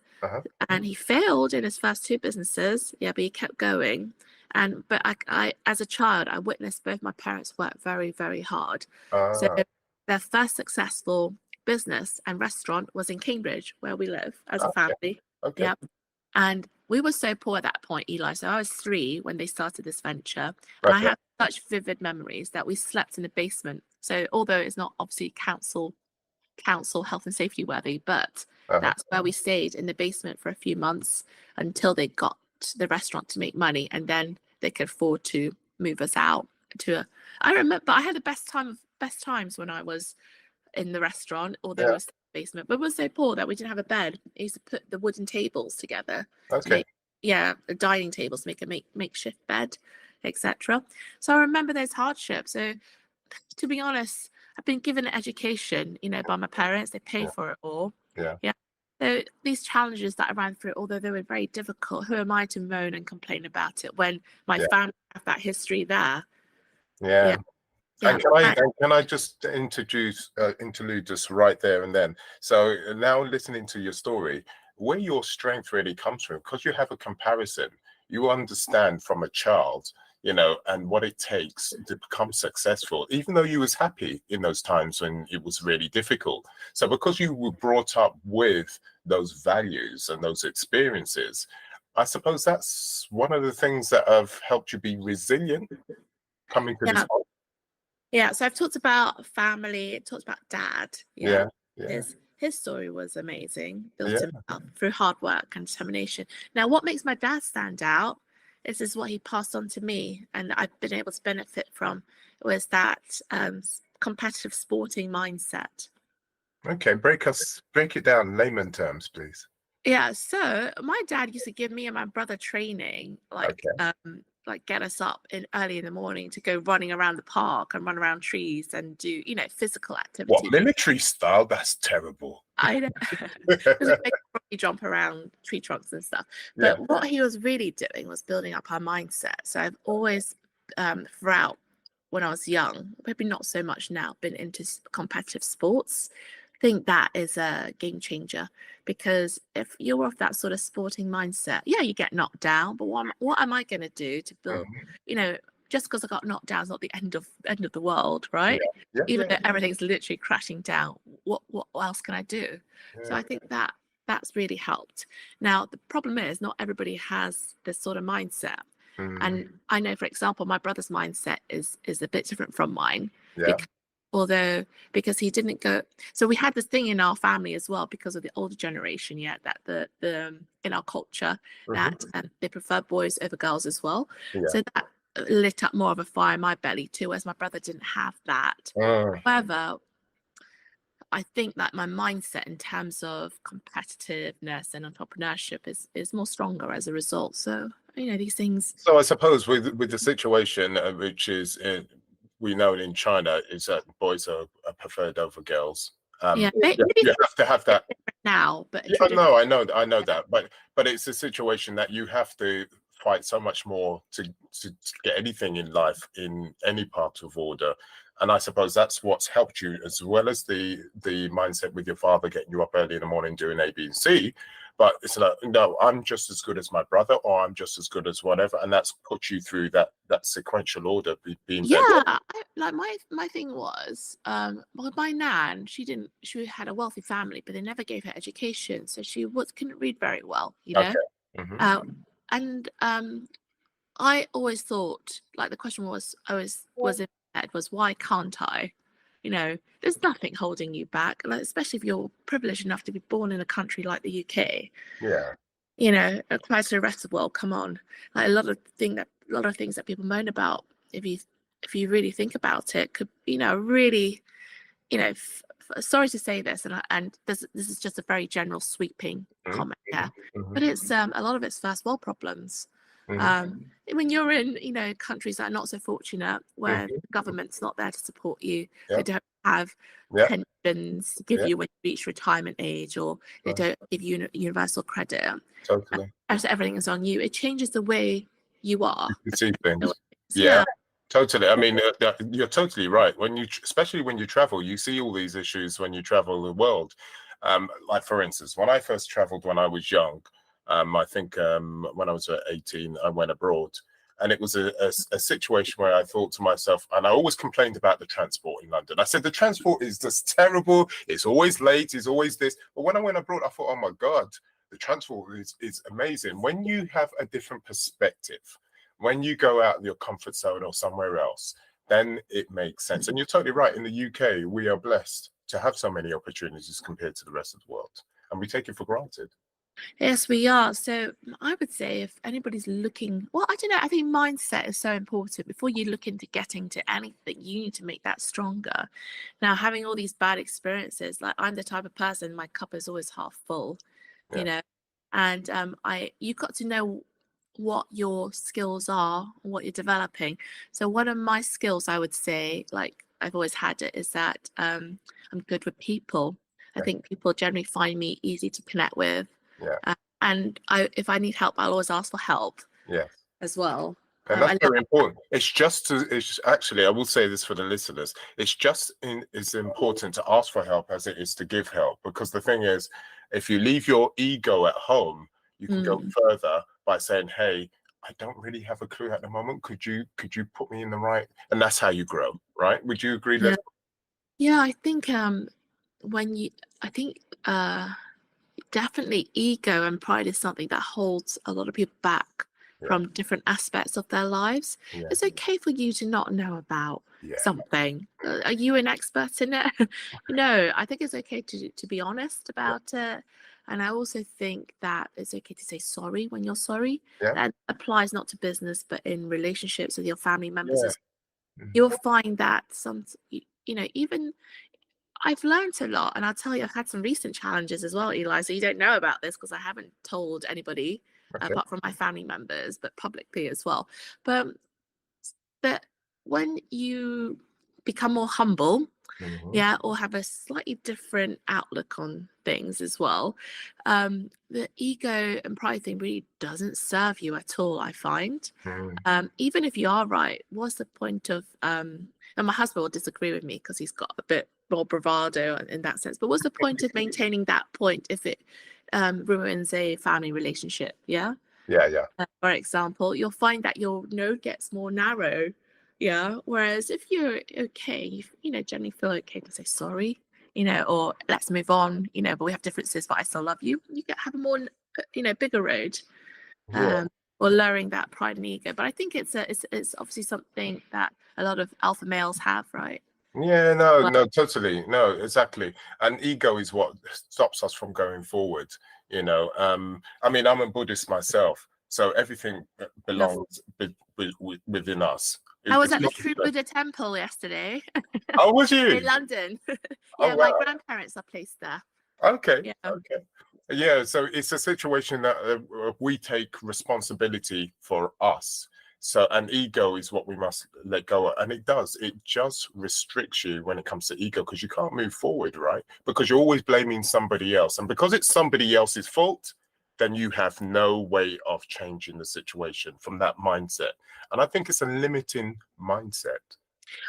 And he failed in his first two businesses, but he kept going. But I as a child, I witnessed both my parents work very, very hard. So their first successful business and restaurant was in Cambridge, where we live as a family. Okay. And we were so poor at that point, Eli. So I was 3 when they started this venture. And I have such vivid memories that we slept in the basement. So although it's not obviously council health and safety worthy, but that's where we stayed, in the basement for a few months until they got the restaurant to make money, and then they could afford to move us out I remember I had the best times when I was in the restaurant, although it was the basement, but we were so poor that we didn't have a bed. I used to put the wooden tables together to make the dining tables to make a makeshift bed, etc. So I remember those hardships. So to be honest, I've been given an education, by my parents. They paid for it all. So these challenges that I ran through, although they were very difficult, who am I to moan and complain about it when my family have that history there? And can I just interlude just right there and then? So now listening to your story, where your strength really comes from, because you have a comparison, you understand from a child, and what it takes to become successful, even though you was happy in those times when it was really difficult. So because you were brought up with those values and those experiences, I suppose that's one of the things that have helped you be resilient coming to this point. So I've talked about family, talked about dad. His story was amazing, built him up through hard work and determination. Now, what makes my dad stand out is what he passed on to me, and I've been able to benefit from, was that competitive sporting mindset. Okay, break it down in layman terms, please. So my dad used to give me and my brother training, like get us up early in the morning to go running around the park and run around trees and do, physical activity. What, military style? That's terrible. I know. Because we jump around tree trunks and stuff. But what he was really doing was building up our mindset. So I've always, throughout when I was young, maybe not so much now, been into competitive sports. I think that is a game changer, because if you're of that sort of sporting mindset, you get knocked down, but what am I going to do to build, just because I got knocked down is not the end of the world, right? Even though everything's literally crashing down, what else can I do? So I think that's really helped. Now, the problem is not everybody has this sort of mindset. And I know, for example, my brother's mindset is a bit different from mine. Because he didn't go, so we had this thing in our family as well, because of the older generation, that the in our culture that they prefer boys over girls as well. So that lit up more of a fire in my belly too, as my brother didn't have that. However, I think that my mindset in terms of competitiveness and entrepreneurship is more stronger as a result. So these things. So I suppose with the situation, which is we know in China, is that boys are preferred over girls. You have to have that now, but I know that, but it's a situation that you have to fight so much more to get anything in life in any part of order. And I suppose that's what's helped you, as well as the mindset with your father getting you up early in the morning doing A, B, and C. But it's like, no, I'm just as good as my brother, or I'm just as good as whatever, and that's put you through that sequential order, being better. Yeah, like my thing was, well, my nan, she had a wealthy family, but they never gave her education, so she couldn't read very well, you know. Okay. And I always thought, like, the question was, was in my head was, why can't I? You know, there's nothing holding you back, like, especially if you're privileged enough to be born in a country like the UK. Yeah. You know, compared to the rest of the world, come on. Like, a lot of things that people moan about, if you really think about it, could, you know, really, you know, sorry to say this, and this is just a very general sweeping comment here, but it's a lot of it's first world problems. When you're in, you know, countries that are not so fortunate, where the government's not there to support you, they don't have pensions to give you when you reach retirement age, or they don't give you universal credit. Totally. And so everything is on you. It changes the way you are. You see things. Yeah. Totally. I mean, you're totally right. Especially when you travel, you see all these issues when you travel the world. Like, for instance, when I first traveled when I was young, I think when I was 18, I went abroad, and it was a situation where I thought to myself, and I always complained about the transport in London. I said, the transport is just terrible. It's always late. It's always this. But when I went abroad, I thought, oh my God, the transport is amazing. When you have a different perspective, when you go out of your comfort zone or somewhere else, then it makes sense. And you're totally right. In the UK, we are blessed to have so many opportunities compared to the rest of the world, and we take it for granted. Yes, we are. So I would say, if anybody's looking, well, I don't know, I think mindset is so important. Before you look into getting to anything, you need to make that stronger. Now, having all these bad experiences, like, I'm the type of person, my cup is always half full, you know, and you've got to know what your skills are and what you're developing. So one of my skills, I would say, like, I've always had it, is that I'm good with people. I think people generally find me easy to connect with. And if I need help, I'll always ask for help. As well. And that's very important. It's actually, I will say this for the listeners, it's just as important to ask for help as it is to give help. Because the thing is, if you leave your ego at home, you can go further by saying, hey, I don't really have a clue at the moment. Could you put me in the right? And that's how you grow, right? Would you agree, Lesley? Yeah, I think definitely ego and pride is something that holds a lot of people back from different aspects of their lives. It's okay for you to not know about something. Are you an expert in it? You know, I think it's okay to be honest about it. And I also think that it's okay to say sorry when you're sorry. That applies not to business, but in relationships with your family members. You'll find that you know, even I've learned a lot, and I'll tell you, I've had some recent challenges as well, Eli. So you don't know about this because I haven't told anybody apart from my family members, but publicly as well. But when you become more humble, or have a slightly different outlook on things as well, the ego and pride thing really doesn't serve you at all, I find. Even if you are right, what's the point of and my husband will disagree with me because he's got a bit more bravado in that sense, but what's the point of maintaining that point if it ruins a family relationship? For example, you'll find that your node gets more narrow. Whereas if you're okay, you know, generally feel okay to say sorry, you know, or let's move on, you know, but we have differences, but I still love you. You have a more, you know, bigger road, or lowering that pride and ego. But I think it's obviously something that a lot of alpha males have, right? No, totally. No, exactly. And ego is what stops us from going forward, you know. I mean, I'm a Buddhist myself, so everything belongs within us. I was at the True Buddha Temple yesterday. Oh, was you? In London. My grandparents are placed there. Okay. So it's a situation that we take responsibility for us. So, and ego is what we must let go of. And it just restricts you when it comes to ego, because you can't move forward, right? Because you're always blaming somebody else. And because it's somebody else's fault, then you have no way of changing the situation from that mindset. And I think it's a limiting mindset.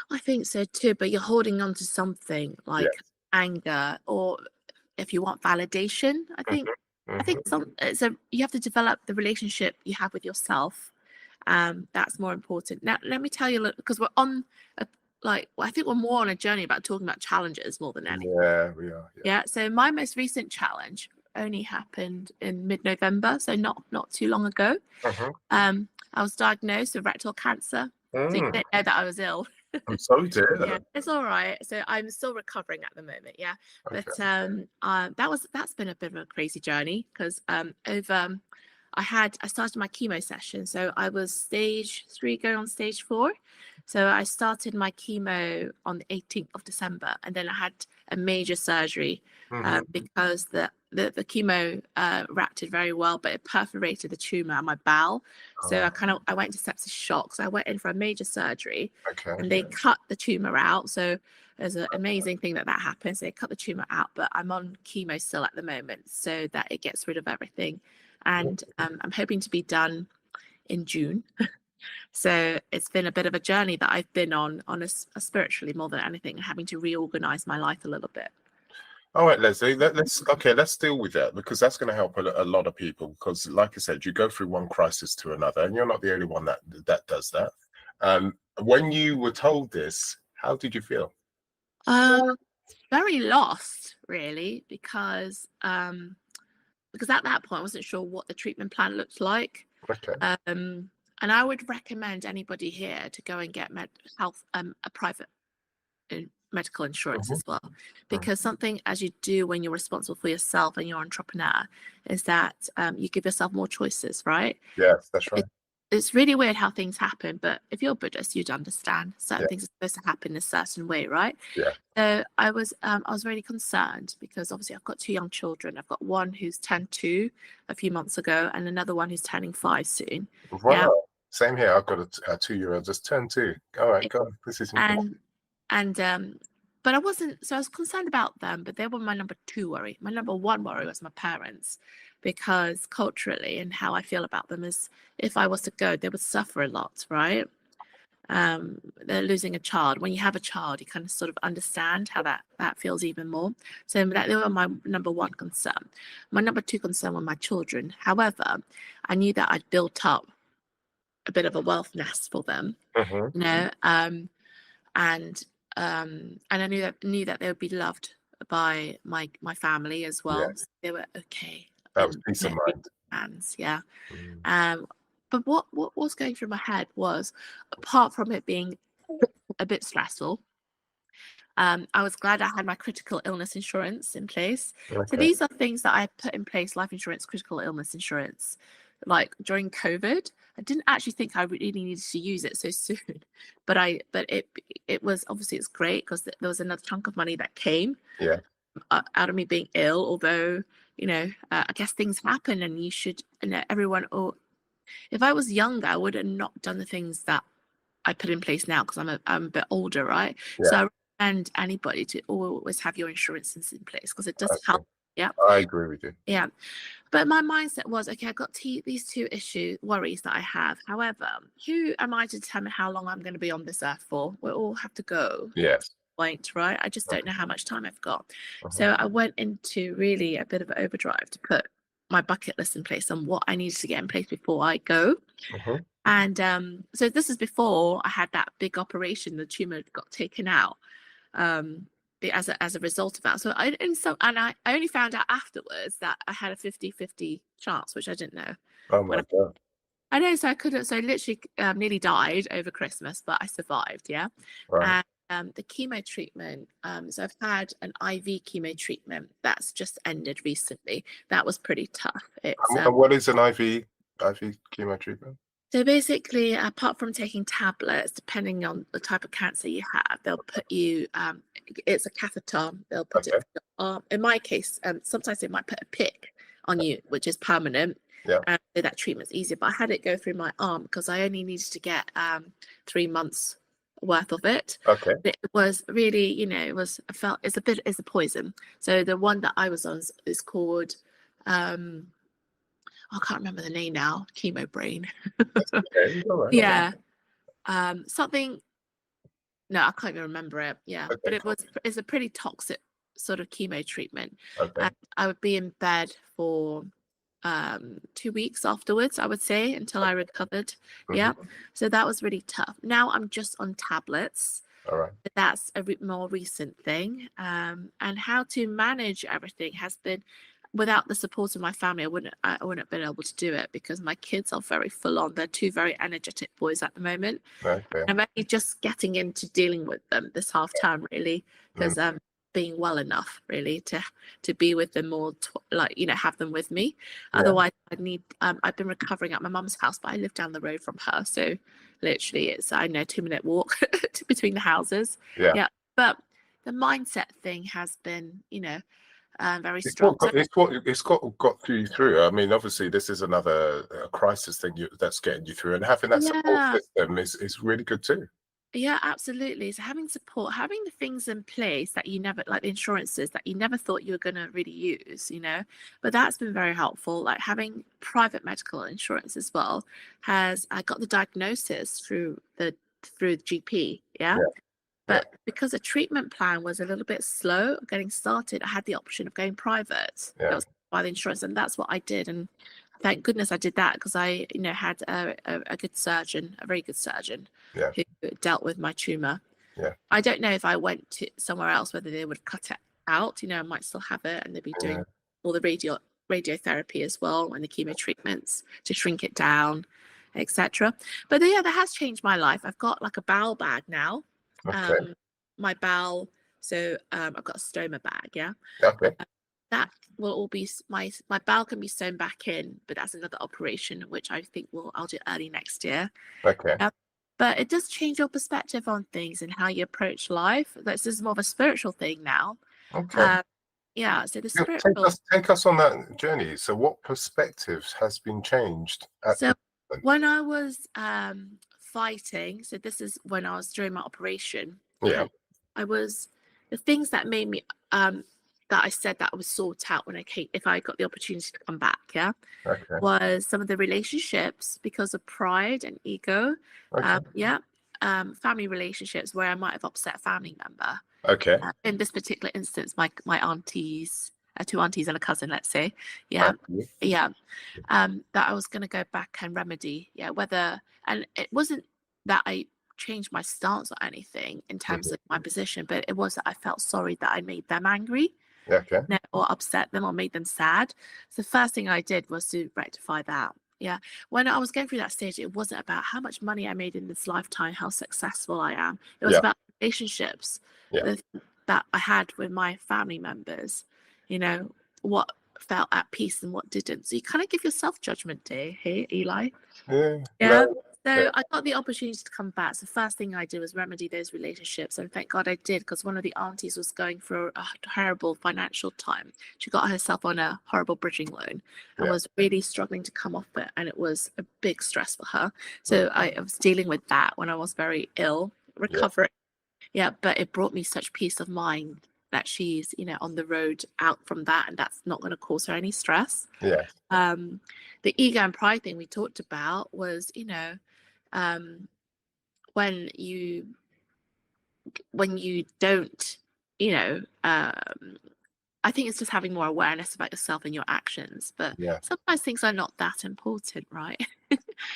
I think so too, but you're holding on to something like Yes. anger, or if you want validation, I think Hmm. I think you have to develop the relationship you have with yourself. That's more important. Now, let me tell you, because we're on I think we're more on a journey about talking about challenges more than anything. Yeah, we are. Yeah. Yeah. So my most recent challenge only happened in mid-November, so not too long ago. Mhm. I was diagnosed with rectal cancer. So you Mm. didn't know that I was ill. I'm sorry to hear Yeah, that. it's all right. So I'm still recovering at the moment. Yeah, but Okay. that's been a bit of a crazy journey because I started my chemo session. So I was stage 3 going on stage 4. So I started my chemo on the 18th of December, and then I had a major surgery Mhm. because the chemo reacted very well, but it perforated the tumor on my bowel. So I went into sepsis shock. So I went in for a major surgery, Okay. and they cut the tumor out. So there's an amazing thing that happens. They cut the tumor out, but I'm on chemo still at the moment, so that it gets rid of everything. And I'm hoping to be done in June. So it's been a bit of a journey that I've been on a spiritually more than anything, having to reorganize my life a little bit. All right, Lesley. Let's deal with that, because that's going to help a lot of people. Because, like I said, you go through one crisis to another, and you're not the only one that does that. When you were told this, how did you feel? Very lost, really, because at that point I wasn't sure what the treatment plan looked like. Okay. And I would recommend anybody here to go and get a private medical insurance Mhm. as well, because something as you do when you're responsible for yourself and you're an entrepreneur is that you give yourself more choices, right? Yes, that's right. It's really weird how things happen, but if you're Buddhist, you'd understand certain Yeah. things are supposed to happen in a certain way, right? Yeah. So I was really concerned because obviously I've got 2 young children. I've got one who's turned 2 a few months ago, and another one who's turning 5 soon. Yeah, Wow. Same here. I've got a 2-year-old just turned 2. All right, go on. This is important. and but I wasn't. So I was concerned about them, but they were my number 2 worry. My number 1 worry was my parents, because culturally and how I feel about them is, if I was to go, they would suffer a lot, right? They're losing a child. When you have a child, you kind of sort of understand how that feels even more. So they were my number 1 concern. My number 2 concern were my children. However, I knew that I'd built up a bit of a wealth nest for them, Mhm. you know, and I knew that they would be loved by my family as well. Yes, So they were okay that was in peace of their mind. hands. Yeah. Mm. But what was going through my head was, apart from it being a bit stressful, I was glad I had my critical illness insurance in place. So Okay. these are things that I put in place: life insurance, critical illness insurance. Like during COVID, I didn't actually think I really needed to use it so soon, but it was, obviously it's great because there was another chunk of money that came Yeah. out of me being ill. Although, I guess things happen, and you should, everyone. Or if I was younger, I would have not done the things that I put in place now, because I'm a bit older, right? Yeah. So I recommend anybody to always have your insurances in place, because it does Okay. help. Yeah, I agree with you. yeah. But my mindset was, okay, I've got these 2 worries that I have. However, who am I to determine how long I'm going to be on this earth for? We all have to go Yes. point, right? I just don't know how much time I've got. Mhm. So I went into really a bit of an overdrive to put my bucket list in place on what I needed to get in place before I go. Mhm. And so this is before I had that big operation. The tumor got taken out as a result of that. So I only found out afterwards that I had a 50-50 chance, which I didn't know. Oh When my God. I know, so I couldn't. So I literally nearly died over Christmas, but I survived. Yeah. Right. And the chemo treatment. So I've had an IV chemo treatment that's just ended recently. That was pretty tough. It's And what is an IV chemo treatment? So basically, apart from taking tablets, depending on the type of cancer you have, they'll put you, it's a catheter, they'll put it Okay. through your arm. In my case, sometimes they might put a pick on you, which is permanent. Yeah. So that treatment's easier. But I had it go through my arm because I only needed to get 3 months worth of it. Okay. It was really, it's a poison. So the one that I was on is called, I can't remember the name now. Chemo brain. Okay, all right. Yeah. Something. No, I can't even remember it. Yeah, but Okay, cool. it's a pretty toxic sort of chemo treatment, Okay. and I would be in bed for 2 weeks afterwards, I would say, until I recovered. Mhm. Yeah, so that was really tough. Now I'm just on tablets. All right. But that's a more recent thing. And how to manage everything has been, without the support of my family, I wouldn't have been able to do it, because my kids are very full on. They're two very energetic boys at the moment. Okay. I'm only just getting into dealing with them this half term, really, Mm, because being well enough really to be with them more, like, have them with me. yeah. Otherwise, I've been recovering at my mum's house, but I live down the road from her, so literally it's, I know, 2-minute walk between the houses. Yeah. Yeah, but the mindset thing has been, very It's strong. So it's got you through. I mean, obviously, this is another crisis thing that's getting you through, and having that support yeah. system is really good too. Yeah, absolutely. So having support, having the things in place that you never, like the insurances that you never thought you were going to really use, but that's been very helpful. Like having private medical insurance as well, I got the diagnosis through the GP. Yeah. Yeah. Yeah. But because the treatment plan was a little bit slow getting started, I had the option of going private. That Yeah. was by the insurance, and that's what I did. And thank goodness I did that, because I, had a good surgeon, a very good surgeon, Yeah. who dealt with my tumor. Yeah. I don't know if I went to somewhere else, whether they would cut it out. I might still have it, and they'd be doing Yeah. all the radiotherapy as well, and the chemo treatments to shrink it down, etc. But yeah, that has changed my life. I've got like a bowel bag now. Okay. My bowel, so I've got a stoma bag. Yeah. Okay. That will all be my bowel can be sewn back in, but that's another operation, which I think I'll do early next year. Okay. But it does change your perspective on things and how you approach life. This is more of a spiritual thing now. Okay. Yeah, so the Yeah, spiritual. take us on that journey. So, what perspectives has been changed at So the moment? when I was fighting, so this is when I was during my operation, Yeah. and I was, the things that made me that I said that I would sort out when if I got the opportunity to come back, yeah, Okay. was some of the relationships, because of pride and ego. Okay. Yeah. Family relationships where I might have upset a family member. Okay. In this particular instance, my aunties, two aunties and a cousin, let's say. Yeah. Okay. Yeah. That I was going to go back and remedy. Yeah. And it wasn't that I changed my stance or anything in terms of my position, but it was that I felt sorry that I made them angry. Okay. Or upset them or made them sad. So the first thing I did was to rectify that. Yeah. When I was going through that stage, it wasn't about how much money I made in this lifetime, how successful I am. It was Yeah. about relationships Yeah. that I had with my family members, what felt at peace and what didn't. So you kind of give yourself judgment day, hey, Eli? Yeah. Yeah. No. So Yeah. I got the opportunity to come back. So the first thing I did was remedy those relationships. And thank God I did, because one of the aunties was going through a terrible financial time. She got herself on a horrible bridging loan and Yeah. was really struggling to come off it. And it was a big stress for her. So I was dealing with that when I was very ill, recovering. Yeah, but it brought me such peace of mind that she's, on the road out from that, and that's not going to cause her any stress. Yeah. The ego and pride thing we talked about was, when you don't, I think it's just having more awareness about yourself and your actions. But Yeah. sometimes things are not that important, right?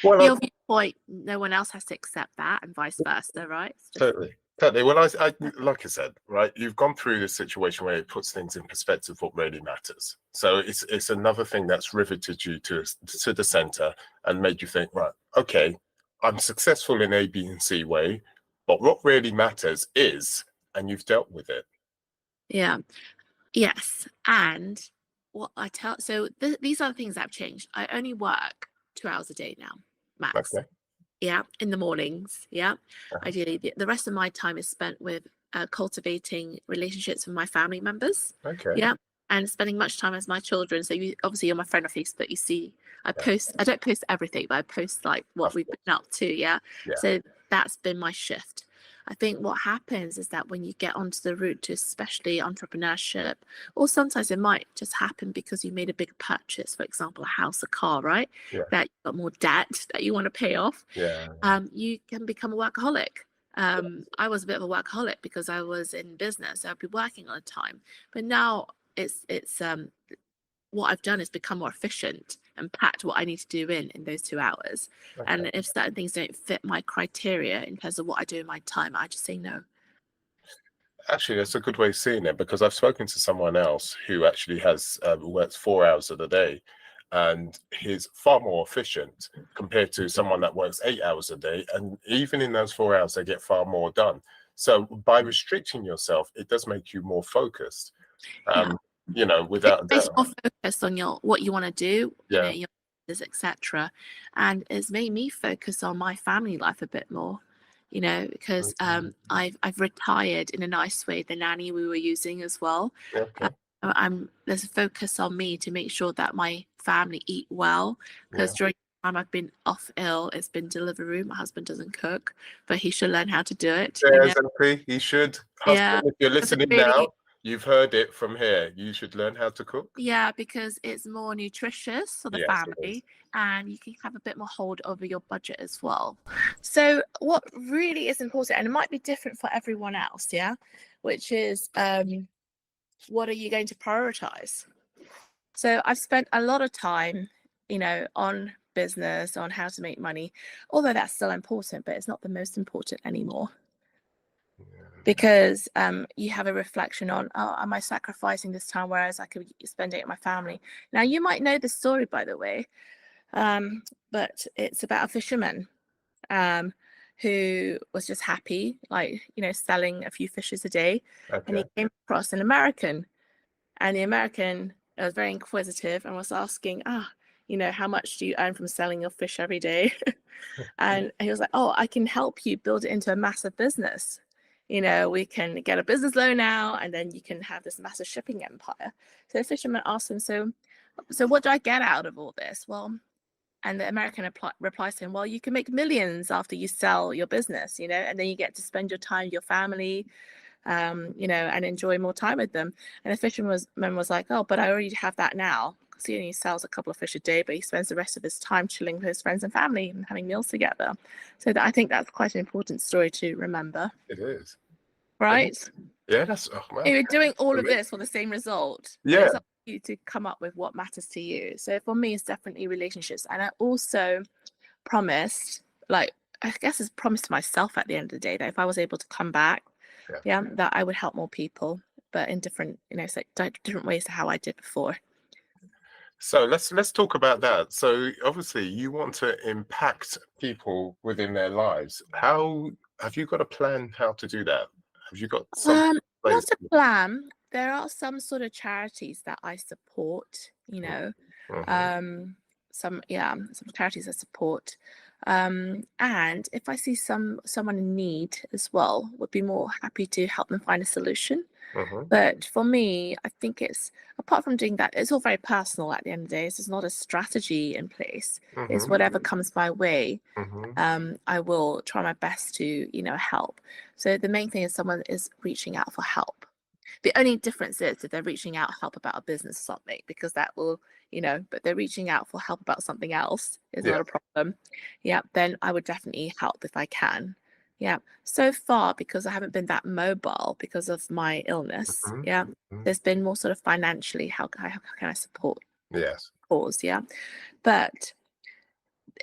Well, Your viewpoint, no one else has to accept that, and vice versa, right? It's just, totally. Totally. Well, I like I said, right, you've gone through this situation where it puts things in perspective, what really matters. So it's another thing that's riveted you to the center and made you think, right, okay, I'm successful in A, B, and C way, but what really matters is, and you've dealt with it. yeah. Yes. And what I tell, so these are the things that have changed. I only work 2 hours a day now, max. Okay. Yeah, in the mornings. Yeah. Uh-huh. Ideally, the rest of my time is spent with cultivating relationships with my family members. Okay. Yeah. And spending much time as my children. So obviously you're my friend on Facebook. You see, I don't post everything, but I post like what we've been up to. Yeah. Yeah. So that's been my shift. I think what happens is that when you get onto the route to especially entrepreneurship, or sometimes it might just happen because you made a big purchase, for example, a house, a car, right? Yeah. That you've got more debt that you want to pay off. Yeah. You can become a workaholic. I was a bit of a workaholic because I was in business. I'd be working all the time. But now it's what I've done is become more efficient and packed what I need to do in those 2 hours. Okay. And if certain things don't fit my criteria in terms of what I do in my time, I just say no. Actually, that's a good way of seeing it, because I've spoken to someone else who actually has works 4 hours of the day, and he's far more efficient compared to someone that works 8 hours a day. And even in those 4 hours, they get far more done. So by restricting yourself, it does make you more focused. Yeah. You know, without a It's doubt. more focused on what you want to do, Yeah. your etc. And it's made me focus on my family life a bit more, because I've retired in a nice way, the nanny we were using as well. Okay. There's a focus on me to make sure that my family eat well, because during the time I've been off ill, it's been Deliveroo. My husband doesn't cook, but he should learn how to do it. Yes, MP, he should. Yeah. Husband, if you're listening now, you've heard it from here. You should learn how to cook. Yeah, because it's more nutritious for the Yes, it family, and you can have a bit more hold over your budget as well. So what really is important, and it might be different for everyone else, yeah, which is what are you going to prioritize? So I've spent a lot of time, on business, on how to make money, although that's still important, but it's not the most important anymore. Because you have a reflection on, oh, am I sacrificing this time whereas I could spend it with my family? Now, you might know the story, by the way, but it's about a fisherman who was just happy, like, selling a few fishes a day. Okay. And he came across an American, and the American was very inquisitive and was asking, how much do you earn from selling your fish every day? And he was like, oh, I can help you build it into a massive business. We can get a business loan now, and then you can have this massive shipping empire. So the fisherman asked him, so what do I get out of all this? Well, and the American replies to him, well, you can make millions after you sell your business, and then you get to spend your time with your family, and enjoy more time with them. And the fisherman was like, oh, but I already have that now. Because he only sells a couple of fish a day, but he spends the rest of his time chilling with his friends and family and having meals together. So I think that's quite an important story to remember. It is. Right? Yeah, that's You're doing all of this for the same result. Yeah. It's up to you to come up with what matters to you. So for me, it's definitely relationships. And I also promised, I guess it's promised to myself at the end of the day, that if I was able to come back, that I would help more people, but in different, different ways to how I did before. So let's talk about that. So obviously you want to impact people within their lives. How have you got a plan how to do that? Have you got some not a plan? There are some sort of charities that I support, some charities I support. And if I see someone in need as well, would be more happy to help them find a solution. But for me, I think it's, apart from doing that, it's all very personal at the end of the day. There's not a strategy in place. It's whatever comes my way. I will try my best to, help. So the main thing is someone is reaching out for help. The only difference is if they're reaching out help about a business or something, because that will, but they're reaching out for help about something else is not a problem. Yeah, then I would definitely help if I can. Yeah. So far, because I haven't been that mobile because of my illness, there's been more sort of financially, how can I support? Yes. Cause, yeah. But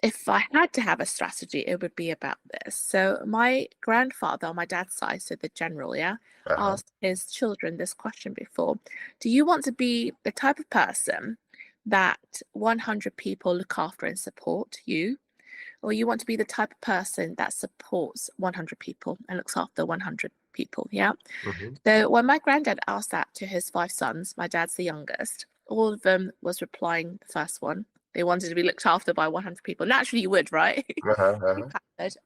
if I had to have a strategy, it would be about this. So my grandfather on my dad's side, so the general, asked his children this question before. Do you want to be the type of person that 100 people look after and support you? Or you want to be the type of person that supports 100 people and looks after 100 people, yeah? So when my granddad asked that to his 5 sons, my dad's the youngest, all of them was replying the first one. They wanted to be looked after by 100 people. Naturally, you would, right?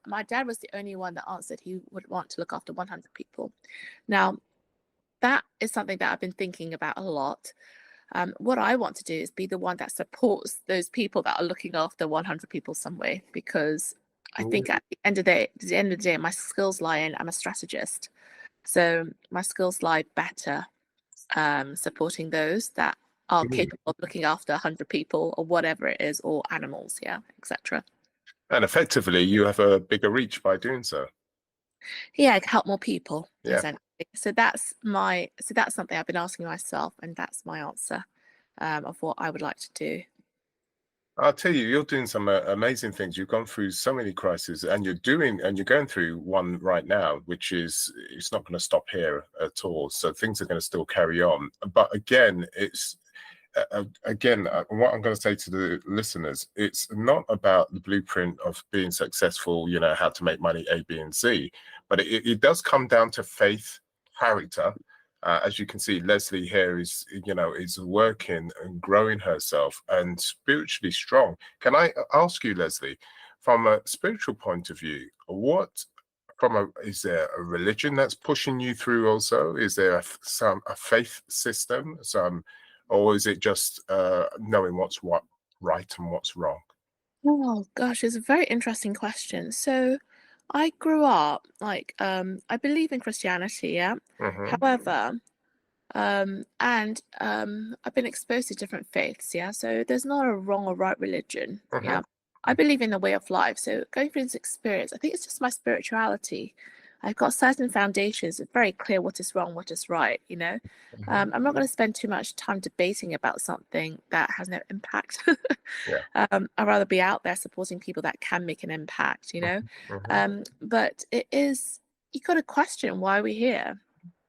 My dad was the only one that answered he would want to look after 100 people. Now, that is something that I've been thinking about a lot. What I want to do is be the one that supports those people that are looking after 100 people some way, because I think at the end of the day, my skills lie in, I'm a strategist. So my skills lie better supporting those that are Mm. capable of looking after 100 people or whatever it is, or animals, yeah, etc. And effectively, you have a bigger reach by doing so. Yeah, help more people, Yeah. essentially. So that's something I've been asking myself, and that's my answer of what I would like to do. I'll tell you, you're doing some amazing things. You've gone through so many crises, and you're going through one right now, which is, it's not going to stop here at all. So things are going to still carry on. But again, what I'm going to say to the listeners, it's not about the blueprint of being successful, you know, how to make money, A, B, and C, but it does come down to faith, character. As you can see, Lesley here is, you know, is working and growing herself and spiritually strong. Can I ask you, Lesley, from a spiritual point of view, is there a religion that's pushing you through also? Is there a faith system, or is it just knowing what's right and what's wrong? Oh gosh, it's a very interesting question. So I grew up like I believe in Christianity, yeah. Mm-hmm. However, I've been exposed to different faiths, yeah. So there's not a wrong or right religion, Mm-hmm. yeah. I believe in the way of life. So going through this experience, I think it's just my spirituality. I've got certain foundations. It's very clear what is wrong, what is right, you know. Mm-hmm. I'm not going to spend too much time debating about something that has no impact. Yeah. I'd rather be out there supporting people that can make an impact, you know. Mm-hmm. But it is, you got to question why we're here.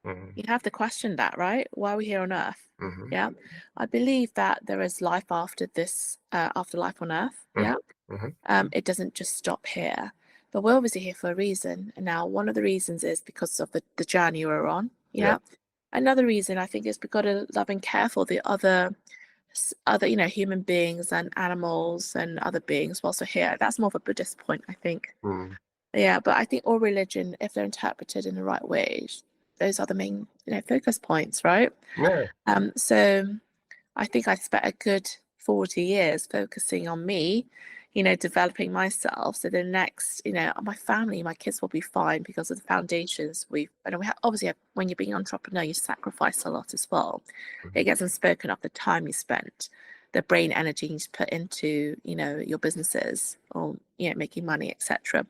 Mm-hmm. You have to question that, right? Why are we here on Earth? Mm-hmm. Yeah. I believe that there is life after this, after life on Earth. Yeah. Mm-hmm. It doesn't just stop here. But we're obviously here for a reason. And now one of the reasons is because of the journey we're on. Yeah. Yeah. Another reason I think is we've got to love and care for the other, you know, human beings and animals and other beings whilst we're here. That's more of a Buddhist point, I think. Mm. Yeah, but I think all religion, if they're interpreted in the right ways, those are the main, you know, focus points, right? Yeah. So I think I spent a good 40 years focusing on me, you know, developing myself. So the next, you know, my family, my kids will be fine because of the foundations obviously when you're being an entrepreneur, you sacrifice a lot as well. Mm-hmm. It gets unspoken of the time you spent, the brain energy you put into, you know, your businesses or, you know, making money, etc.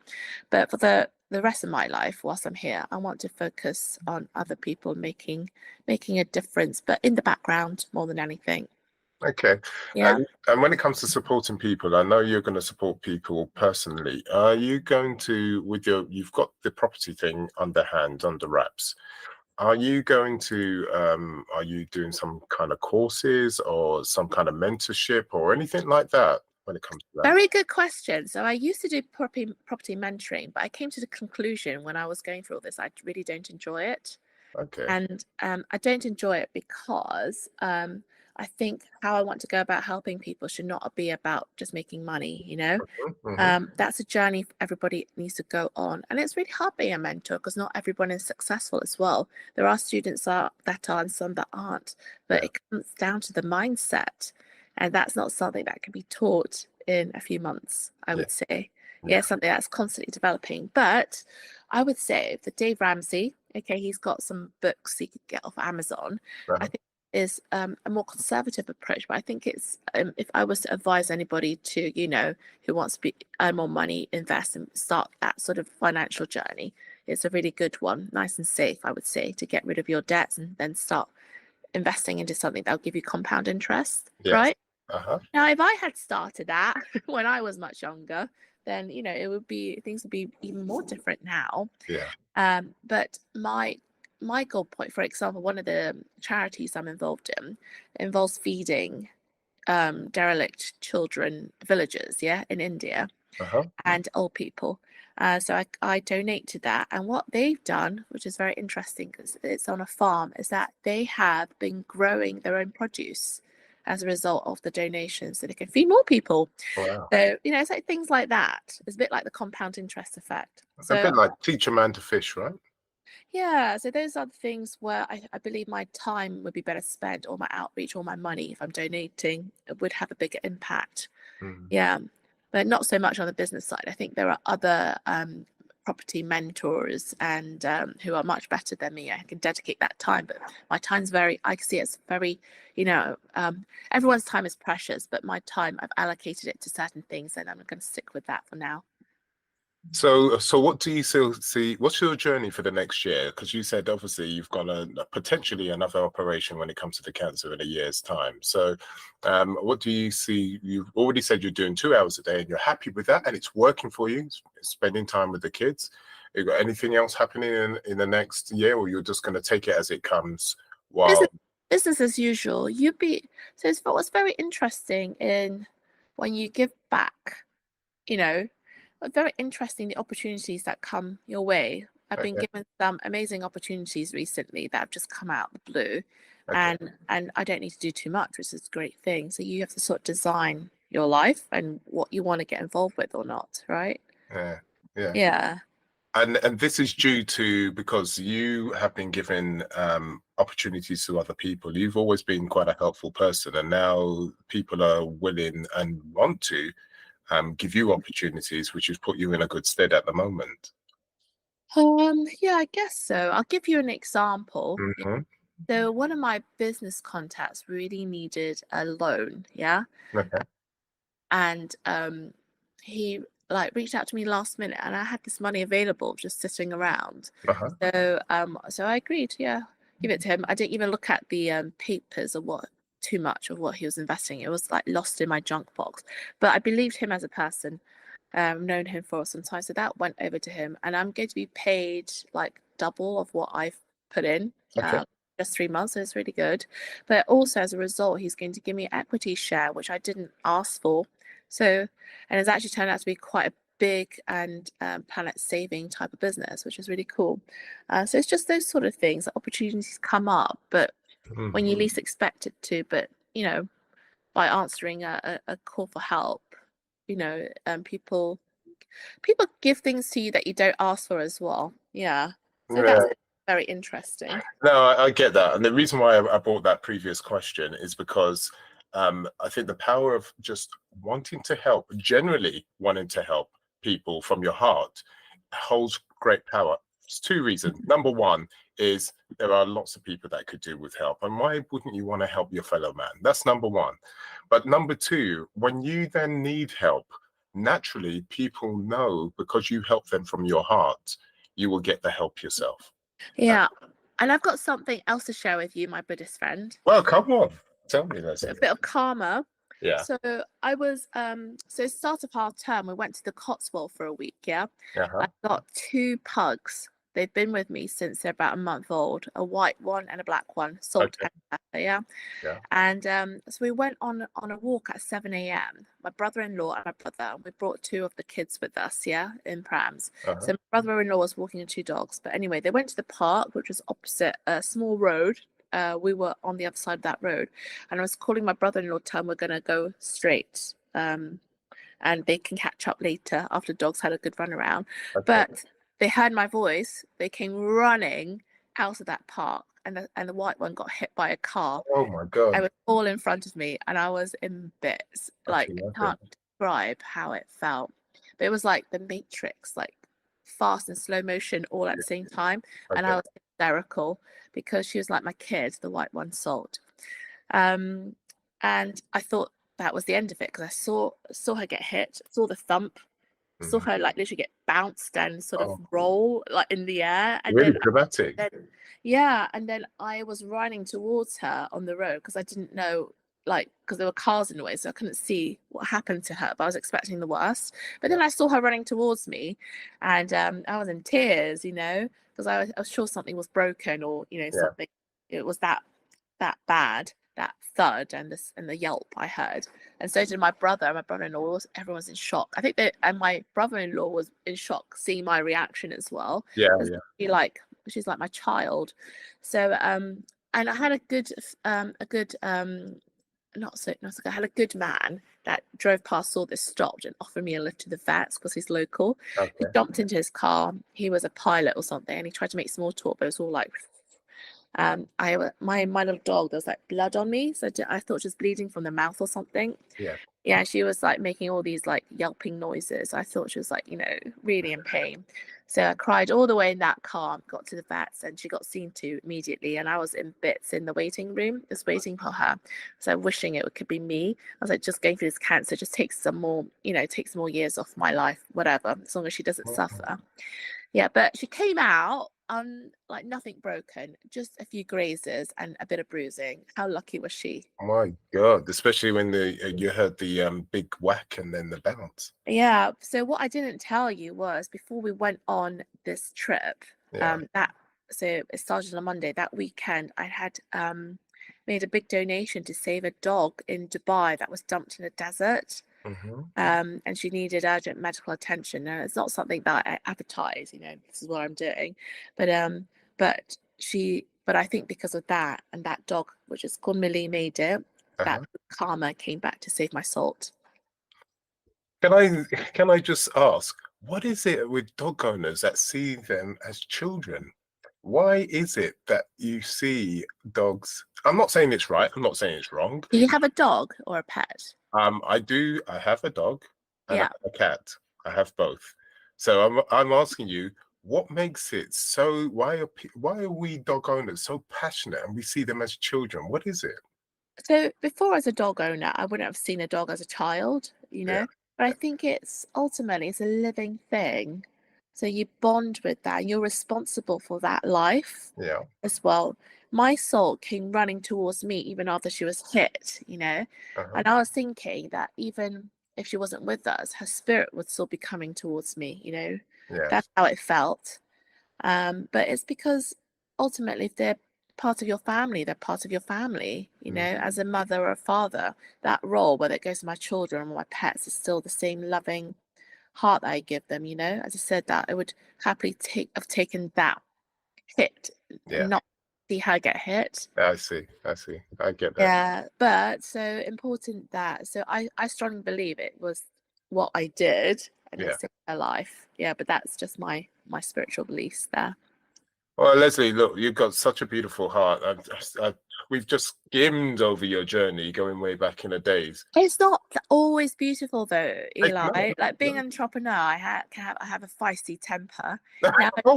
But for the rest of my life, whilst I'm here, I want to focus on other people making a difference, but in the background more than anything. Okay. Yeah. And when it comes to supporting people, I know you're going to support people personally. Are you going to, you've got the property thing under wraps. Are you going to, are you doing some kind of courses or some kind of mentorship or anything like that when it comes to that? Very good question. So I used to do property mentoring, but I came to the conclusion when I was going through all this, I really don't enjoy it. Okay. And I don't enjoy it because I think how I want to go about helping people should not be about just making money, you know. Mm-hmm. That's a journey everybody needs to go on, and it's really hard being a mentor because not everyone is successful as well. There are students that are and some that aren't, but Yeah. it comes down to the mindset, and that's not something that can be taught in a few months, I would say. Yeah. Something that's constantly developing. But I would say that Dave Ramsey, okay, he's got some books you could get off Amazon. Uh-huh. I think is a more conservative approach, but I think it's if I was to advise anybody to, you know, who wants to earn more money, invest and start that sort of financial journey, it's a really good one, nice and safe, I would say, to get rid of your debts and then start investing into something that'll give you compound interest, Yes. right? Uh-huh. Now, if I had started that when I was much younger, then, you know, things would be even more different now. Yeah. But my goal point, for example, one of the charities I'm involved in involves feeding derelict children villages, yeah, in India, Uh-huh. and old people. So I donate to that. And what they've done, which is very interesting because it's on a farm, is that they have been growing their own produce as a result of the donations so they can feed more people. Wow. So, you know, it's like things like that. It's a bit like the compound interest effect. A bit So like teach a man to fish, right? yeah, so those are the things where I believe my time would be better spent, or my outreach, or my money, if I'm donating, it would have a bigger impact. Mm. Yeah. but not so much on the business side. I think there are other property mentors and who are much better than me. I can dedicate that time, but my time's I see it's very, everyone's time is precious, but my time, I've allocated it to certain things, and I'm going to stick with that for now. So what do you see? What's your journey for the next year? Because you said obviously you've got potentially another operation when it comes to the cancer in a year's time. So what do you see? You've already said you're doing 2 hours a day and you're happy with that and it's working for you, spending time with the kids. You got anything else happening in the next year, or you're just going to take it as it comes? While business as usual. So it's what's very interesting in when you give back, very interesting, the opportunities that come your way. I've been given some amazing opportunities recently that have just come out of the blue, and I don't need to do too much, which is a great thing. So you have to sort of design your life and what you want to get involved with or not, right? Yeah. And this is due to because you have been given opportunities to other people. You've always been quite a helpful person, and now people are willing and want to give you opportunities, which has put you in a good stead at the moment. Yeah, I guess so. I'll give you an example. Mm-hmm. So one of my business contacts really needed a loan, yeah. Okay. And he reached out to me last minute, and I had this money available just sitting around. So I agreed, yeah, give it to him. I didn't even look at the papers or too much of what he was investing. It was lost in my junk box, but I believed him as a person. Known him for some time, so that went over to him, and I'm going to be paid double of what I've put in. Just 3 months, so it's really good. But also as a result, he's going to give me an equity share, which I didn't ask for. So, and it's actually turned out to be quite a big and planet saving type of business, which is really cool. So it's just those sort of things, that opportunities come up, but when you least expect it to. But by answering a call for help, people give things to you that you don't ask for as well. Yeah. So that's very interesting. No, I get that. And the reason why I brought that previous question is because I think the power of just wanting to help, generally wanting to help people from your heart, holds great power. There's 2 reasons. Number one is there are lots of people that could do with help. And why wouldn't you want to help your fellow man? That's number one. But number two, when you then need help, naturally people know, because you help them from your heart, you will get the help yourself. Yeah. And I've got something else to share with you, my Buddhist friend. Well, come on. Tell me that. A bit of karma. Yeah. So I was, so start of our term, we went to the Cotswold for a week, yeah? I got 2 pugs. They've been with me since they're about a month old, a white one and a black one, salt and pepper, yeah? And so we went on a walk at 7 a.m. My brother-in-law and my brother, we brought 2 of the kids with us, yeah, in prams. So my brother-in-law was walking the 2 dogs. But anyway, they went to the park, which was opposite a small road. We were on the other side of that road. And I was calling my brother-in-law, tell him we're going to go straight. And they can catch up later after the dogs had a good run around. But they heard my voice. They came running out of that park, and the white one got hit by a car. Oh my God! I was all in front of me, and I was in bits. I can't describe how it felt. But it was like the Matrix, fast and slow motion all at the same time. And I was hysterical because she was like my kid, the white one, Salt. And I thought that was the end of it, because I saw her get hit, saw the thump. Saw her literally get bounced and sort of roll in the air, and really then dramatic. And then I was running towards her on the road because I didn't know, because there were cars in the way, so I couldn't see what happened to her, but I was expecting the worst. But then I saw her running towards me, and I was in tears, because I was sure something was broken, or something. It was that bad, that thud and the yelp I heard. And so did my brother and my brother-in-law. Everyone was in shock. I think and my brother-in-law was in shock seeing my reaction as well. She's like my child. So and I had a good I had a good man that drove past, saw this, stopped and offered me a lift to the vets because he's local. He jumped into his car. He was a pilot or something, and he tried to make small talk, but it was all My little dog, there was like blood on me, so I thought she was bleeding from the mouth or something. Yeah. Yeah, she was like making all these like yelping noises. I thought she was like, really in pain. So I cried all the way in that car, got to the vets, and she got seen to immediately. And I was in bits in the waiting room, just waiting for her. So wishing it could be me. I was like, just going through this cancer just takes some more, takes more years off my life, whatever, as long as she doesn't suffer. Yeah, but she came out like nothing broken, just a few grazes and a bit of bruising. How lucky was she? My God, especially when you heard the big whack and then the bounce. Yeah. So what I didn't tell you was before we went on this trip, Yeah. so it started on a Monday. That weekend, I had made a big donation to save a dog in Dubai that was dumped in a desert. And she needed urgent medical attention. And it's not something that I advertise, this is what I'm doing. But but I think because of that and that dog, which is called Millie, made it, that karma came back to save my salt. Can I just ask, what is it with dog owners that see them as children? Why is it that you see dogs? I'm not saying it's right. I'm not saying it's wrong. Do you have a dog or a pet? I do. I have a dog and Yeah. a cat. I have both. So I'm asking you, what makes it so? Why are we dog owners so passionate and we see them as children? What is it? So before, as a dog owner, I wouldn't have seen a dog as a child, Yeah. but I think it's ultimately it's a living thing. So you bond with that, and you're responsible for that life Yeah. as well. My soul came running towards me even after she was hit, and I was thinking that even if she wasn't with us, her spirit would still be coming towards me, Yeah. That's how it felt. But it's because ultimately, if they're part of your family, they're part of your family, as a mother or a father, that role, whether it goes to my children or my pets, is still the same loving heart that I give them, As I said, that I would happily have taken that hit Yeah. and not see her get hit. I see. I get that. Yeah, but so important that I strongly believe it was what I did and it saved her life. Yeah, but that's just my spiritual beliefs there. Well, Lesley, look, you've got such a beautiful heart. We've just skimmed over your journey going way back in the days. It's not always beautiful though, No, Eli. Like being no. an entrepreneur, I have a feisty temper. Tell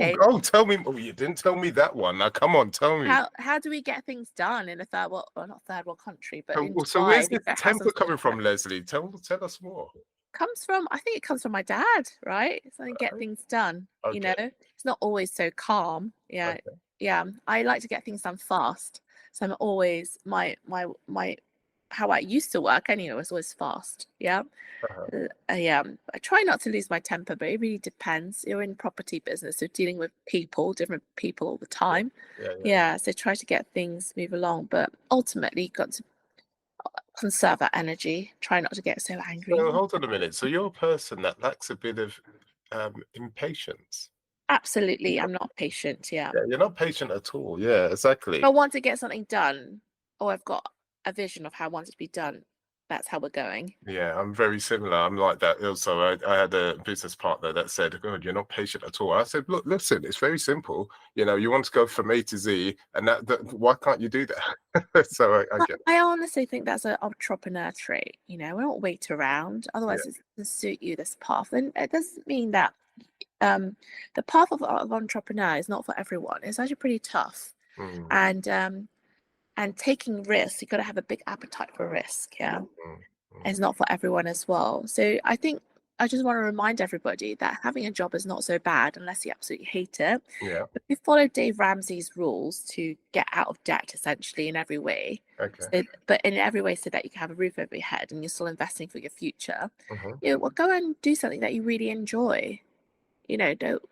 me. Oh, you didn't tell me that one. Now, come on, tell me. How do we get things done in a third world, or not third world country, but in So Dubai? where's this temper coming from, Lesley? Tell us more. I think it comes from my dad, right? So I get things done. Okay. It's not always so calm. Yeah, Okay. yeah. I like to get things done fast. So I'm always my how I used to work anyway was always fast. Yeah. Yeah. I try not to lose my temper, but it really depends. You're in property business, so dealing with different people all the time. Yeah. So try to get things move along, but ultimately you've got to conserve that energy. Try not to get so angry. So hold on a minute. So you're a person that lacks a bit of impatience. Absolutely, I'm not patient. Yeah. Yeah, you're not patient at all. Yeah, exactly. If I want to get something done, or I've got a vision of how I want it to be done, that's how we're going. Yeah, I'm very similar. I'm like that also. I had a business partner that said, "God, you're not patient at all." I said, "Look, listen, it's very simple. You want to go from A to Z, and why can't you do that?" So I get it. I honestly think that's an entrepreneur trait. We don't wait around. Otherwise, it doesn't suit you, this path. And it doesn't mean that the path of entrepreneur is not for everyone. It's actually pretty tough. And taking risks, you've got to have a big appetite for risk. Yeah. It's not for everyone as well. So I think I just want to remind everybody that having a job is not so bad unless you absolutely hate it. Yeah. But we follow Dave Ramsey's rules to get out of debt essentially in every way. Okay. But in every way so that you can have a roof over your head and you're still investing for your future. Well, go and do something that you really enjoy. Don't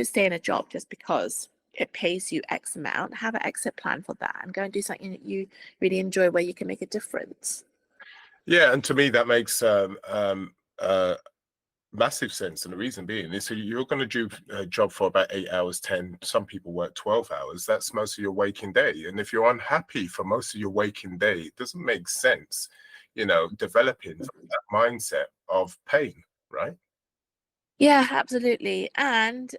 stay in a job just because it pays you X amount. Have an exit plan for that and go and do something that you really enjoy where you can make a difference. Yeah, and to me that makes massive sense. And the reason being is, so you're going to do a job for about 8 hours, 10. Some people work 12 hours. That's most of your waking day. And if you're unhappy for most of your waking day, it doesn't make sense, developing that mindset of pain, right? Yeah, absolutely. And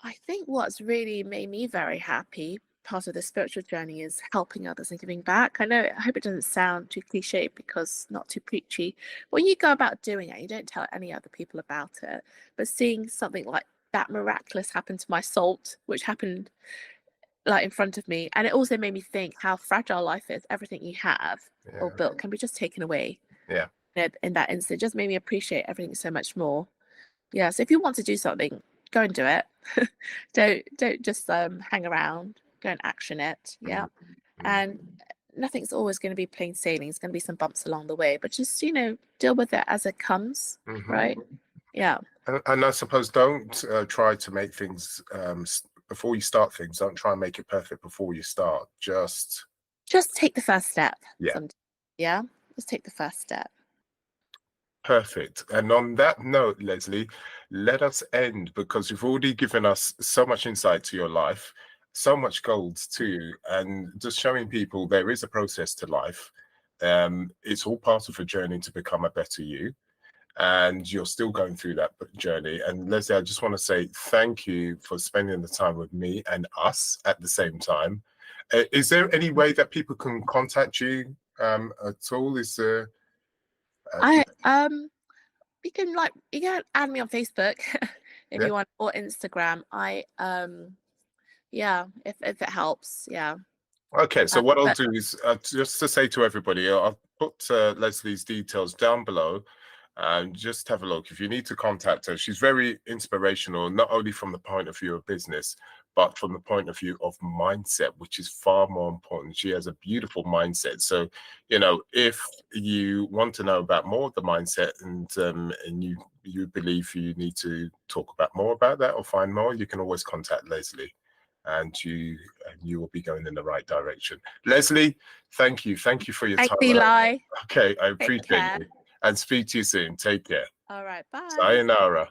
I think what's really made me very happy, part of the spiritual journey, is helping others and giving back. I hope it doesn't sound too cliche because not too preachy. When you go about doing it, you don't tell any other people about it. But seeing something like that miraculous happen to my salt, which happened like in front of me, and it also made me think how fragile life is. Everything you have or Yeah. built can be just taken away. Yeah. In that instant, just made me appreciate everything so much more. Yeah, so if you want to do something, go and do it. Don't just hang around. Go and action it. Yeah. And nothing's always going to be plain sailing. It's going to be some bumps along the way, but just, deal with it as it comes, right? Yeah. And I suppose don't try to make things before you start things. Don't try and make it perfect before you start. Just take the first step. Yeah. Yeah. Just take the first step. Perfect. And on that note, Lesley, let us end, because you've already given us so much insight to your life, so much gold too, and just showing people there is a process to life. It's all part of a journey to become a better you, and you're still going through that journey. And Lesley, I just want to say thank you for spending the time with me and us at the same time. Is there any way that people can contact you at all? Is there you can add me on Facebook if Yeah. you want, or Instagram. If it helps. Yeah. Okay, so what I'll do is just to say to everybody, I'll put Lesley's details down below, and just have a look. If you need to contact her, she's very inspirational, not only from the point of view of business, but from the point of view of mindset, which is far more important. She has a beautiful mindset. So, if you want to know about more of the mindset, and you believe you need to talk about more about that or find more, you can always contact Lesley, and you will be going in the right direction. Lesley, thank you for your time. Thanks, Eli. Okay, I appreciate you, and speak to you soon. Take care. All right, bye. Sayonara.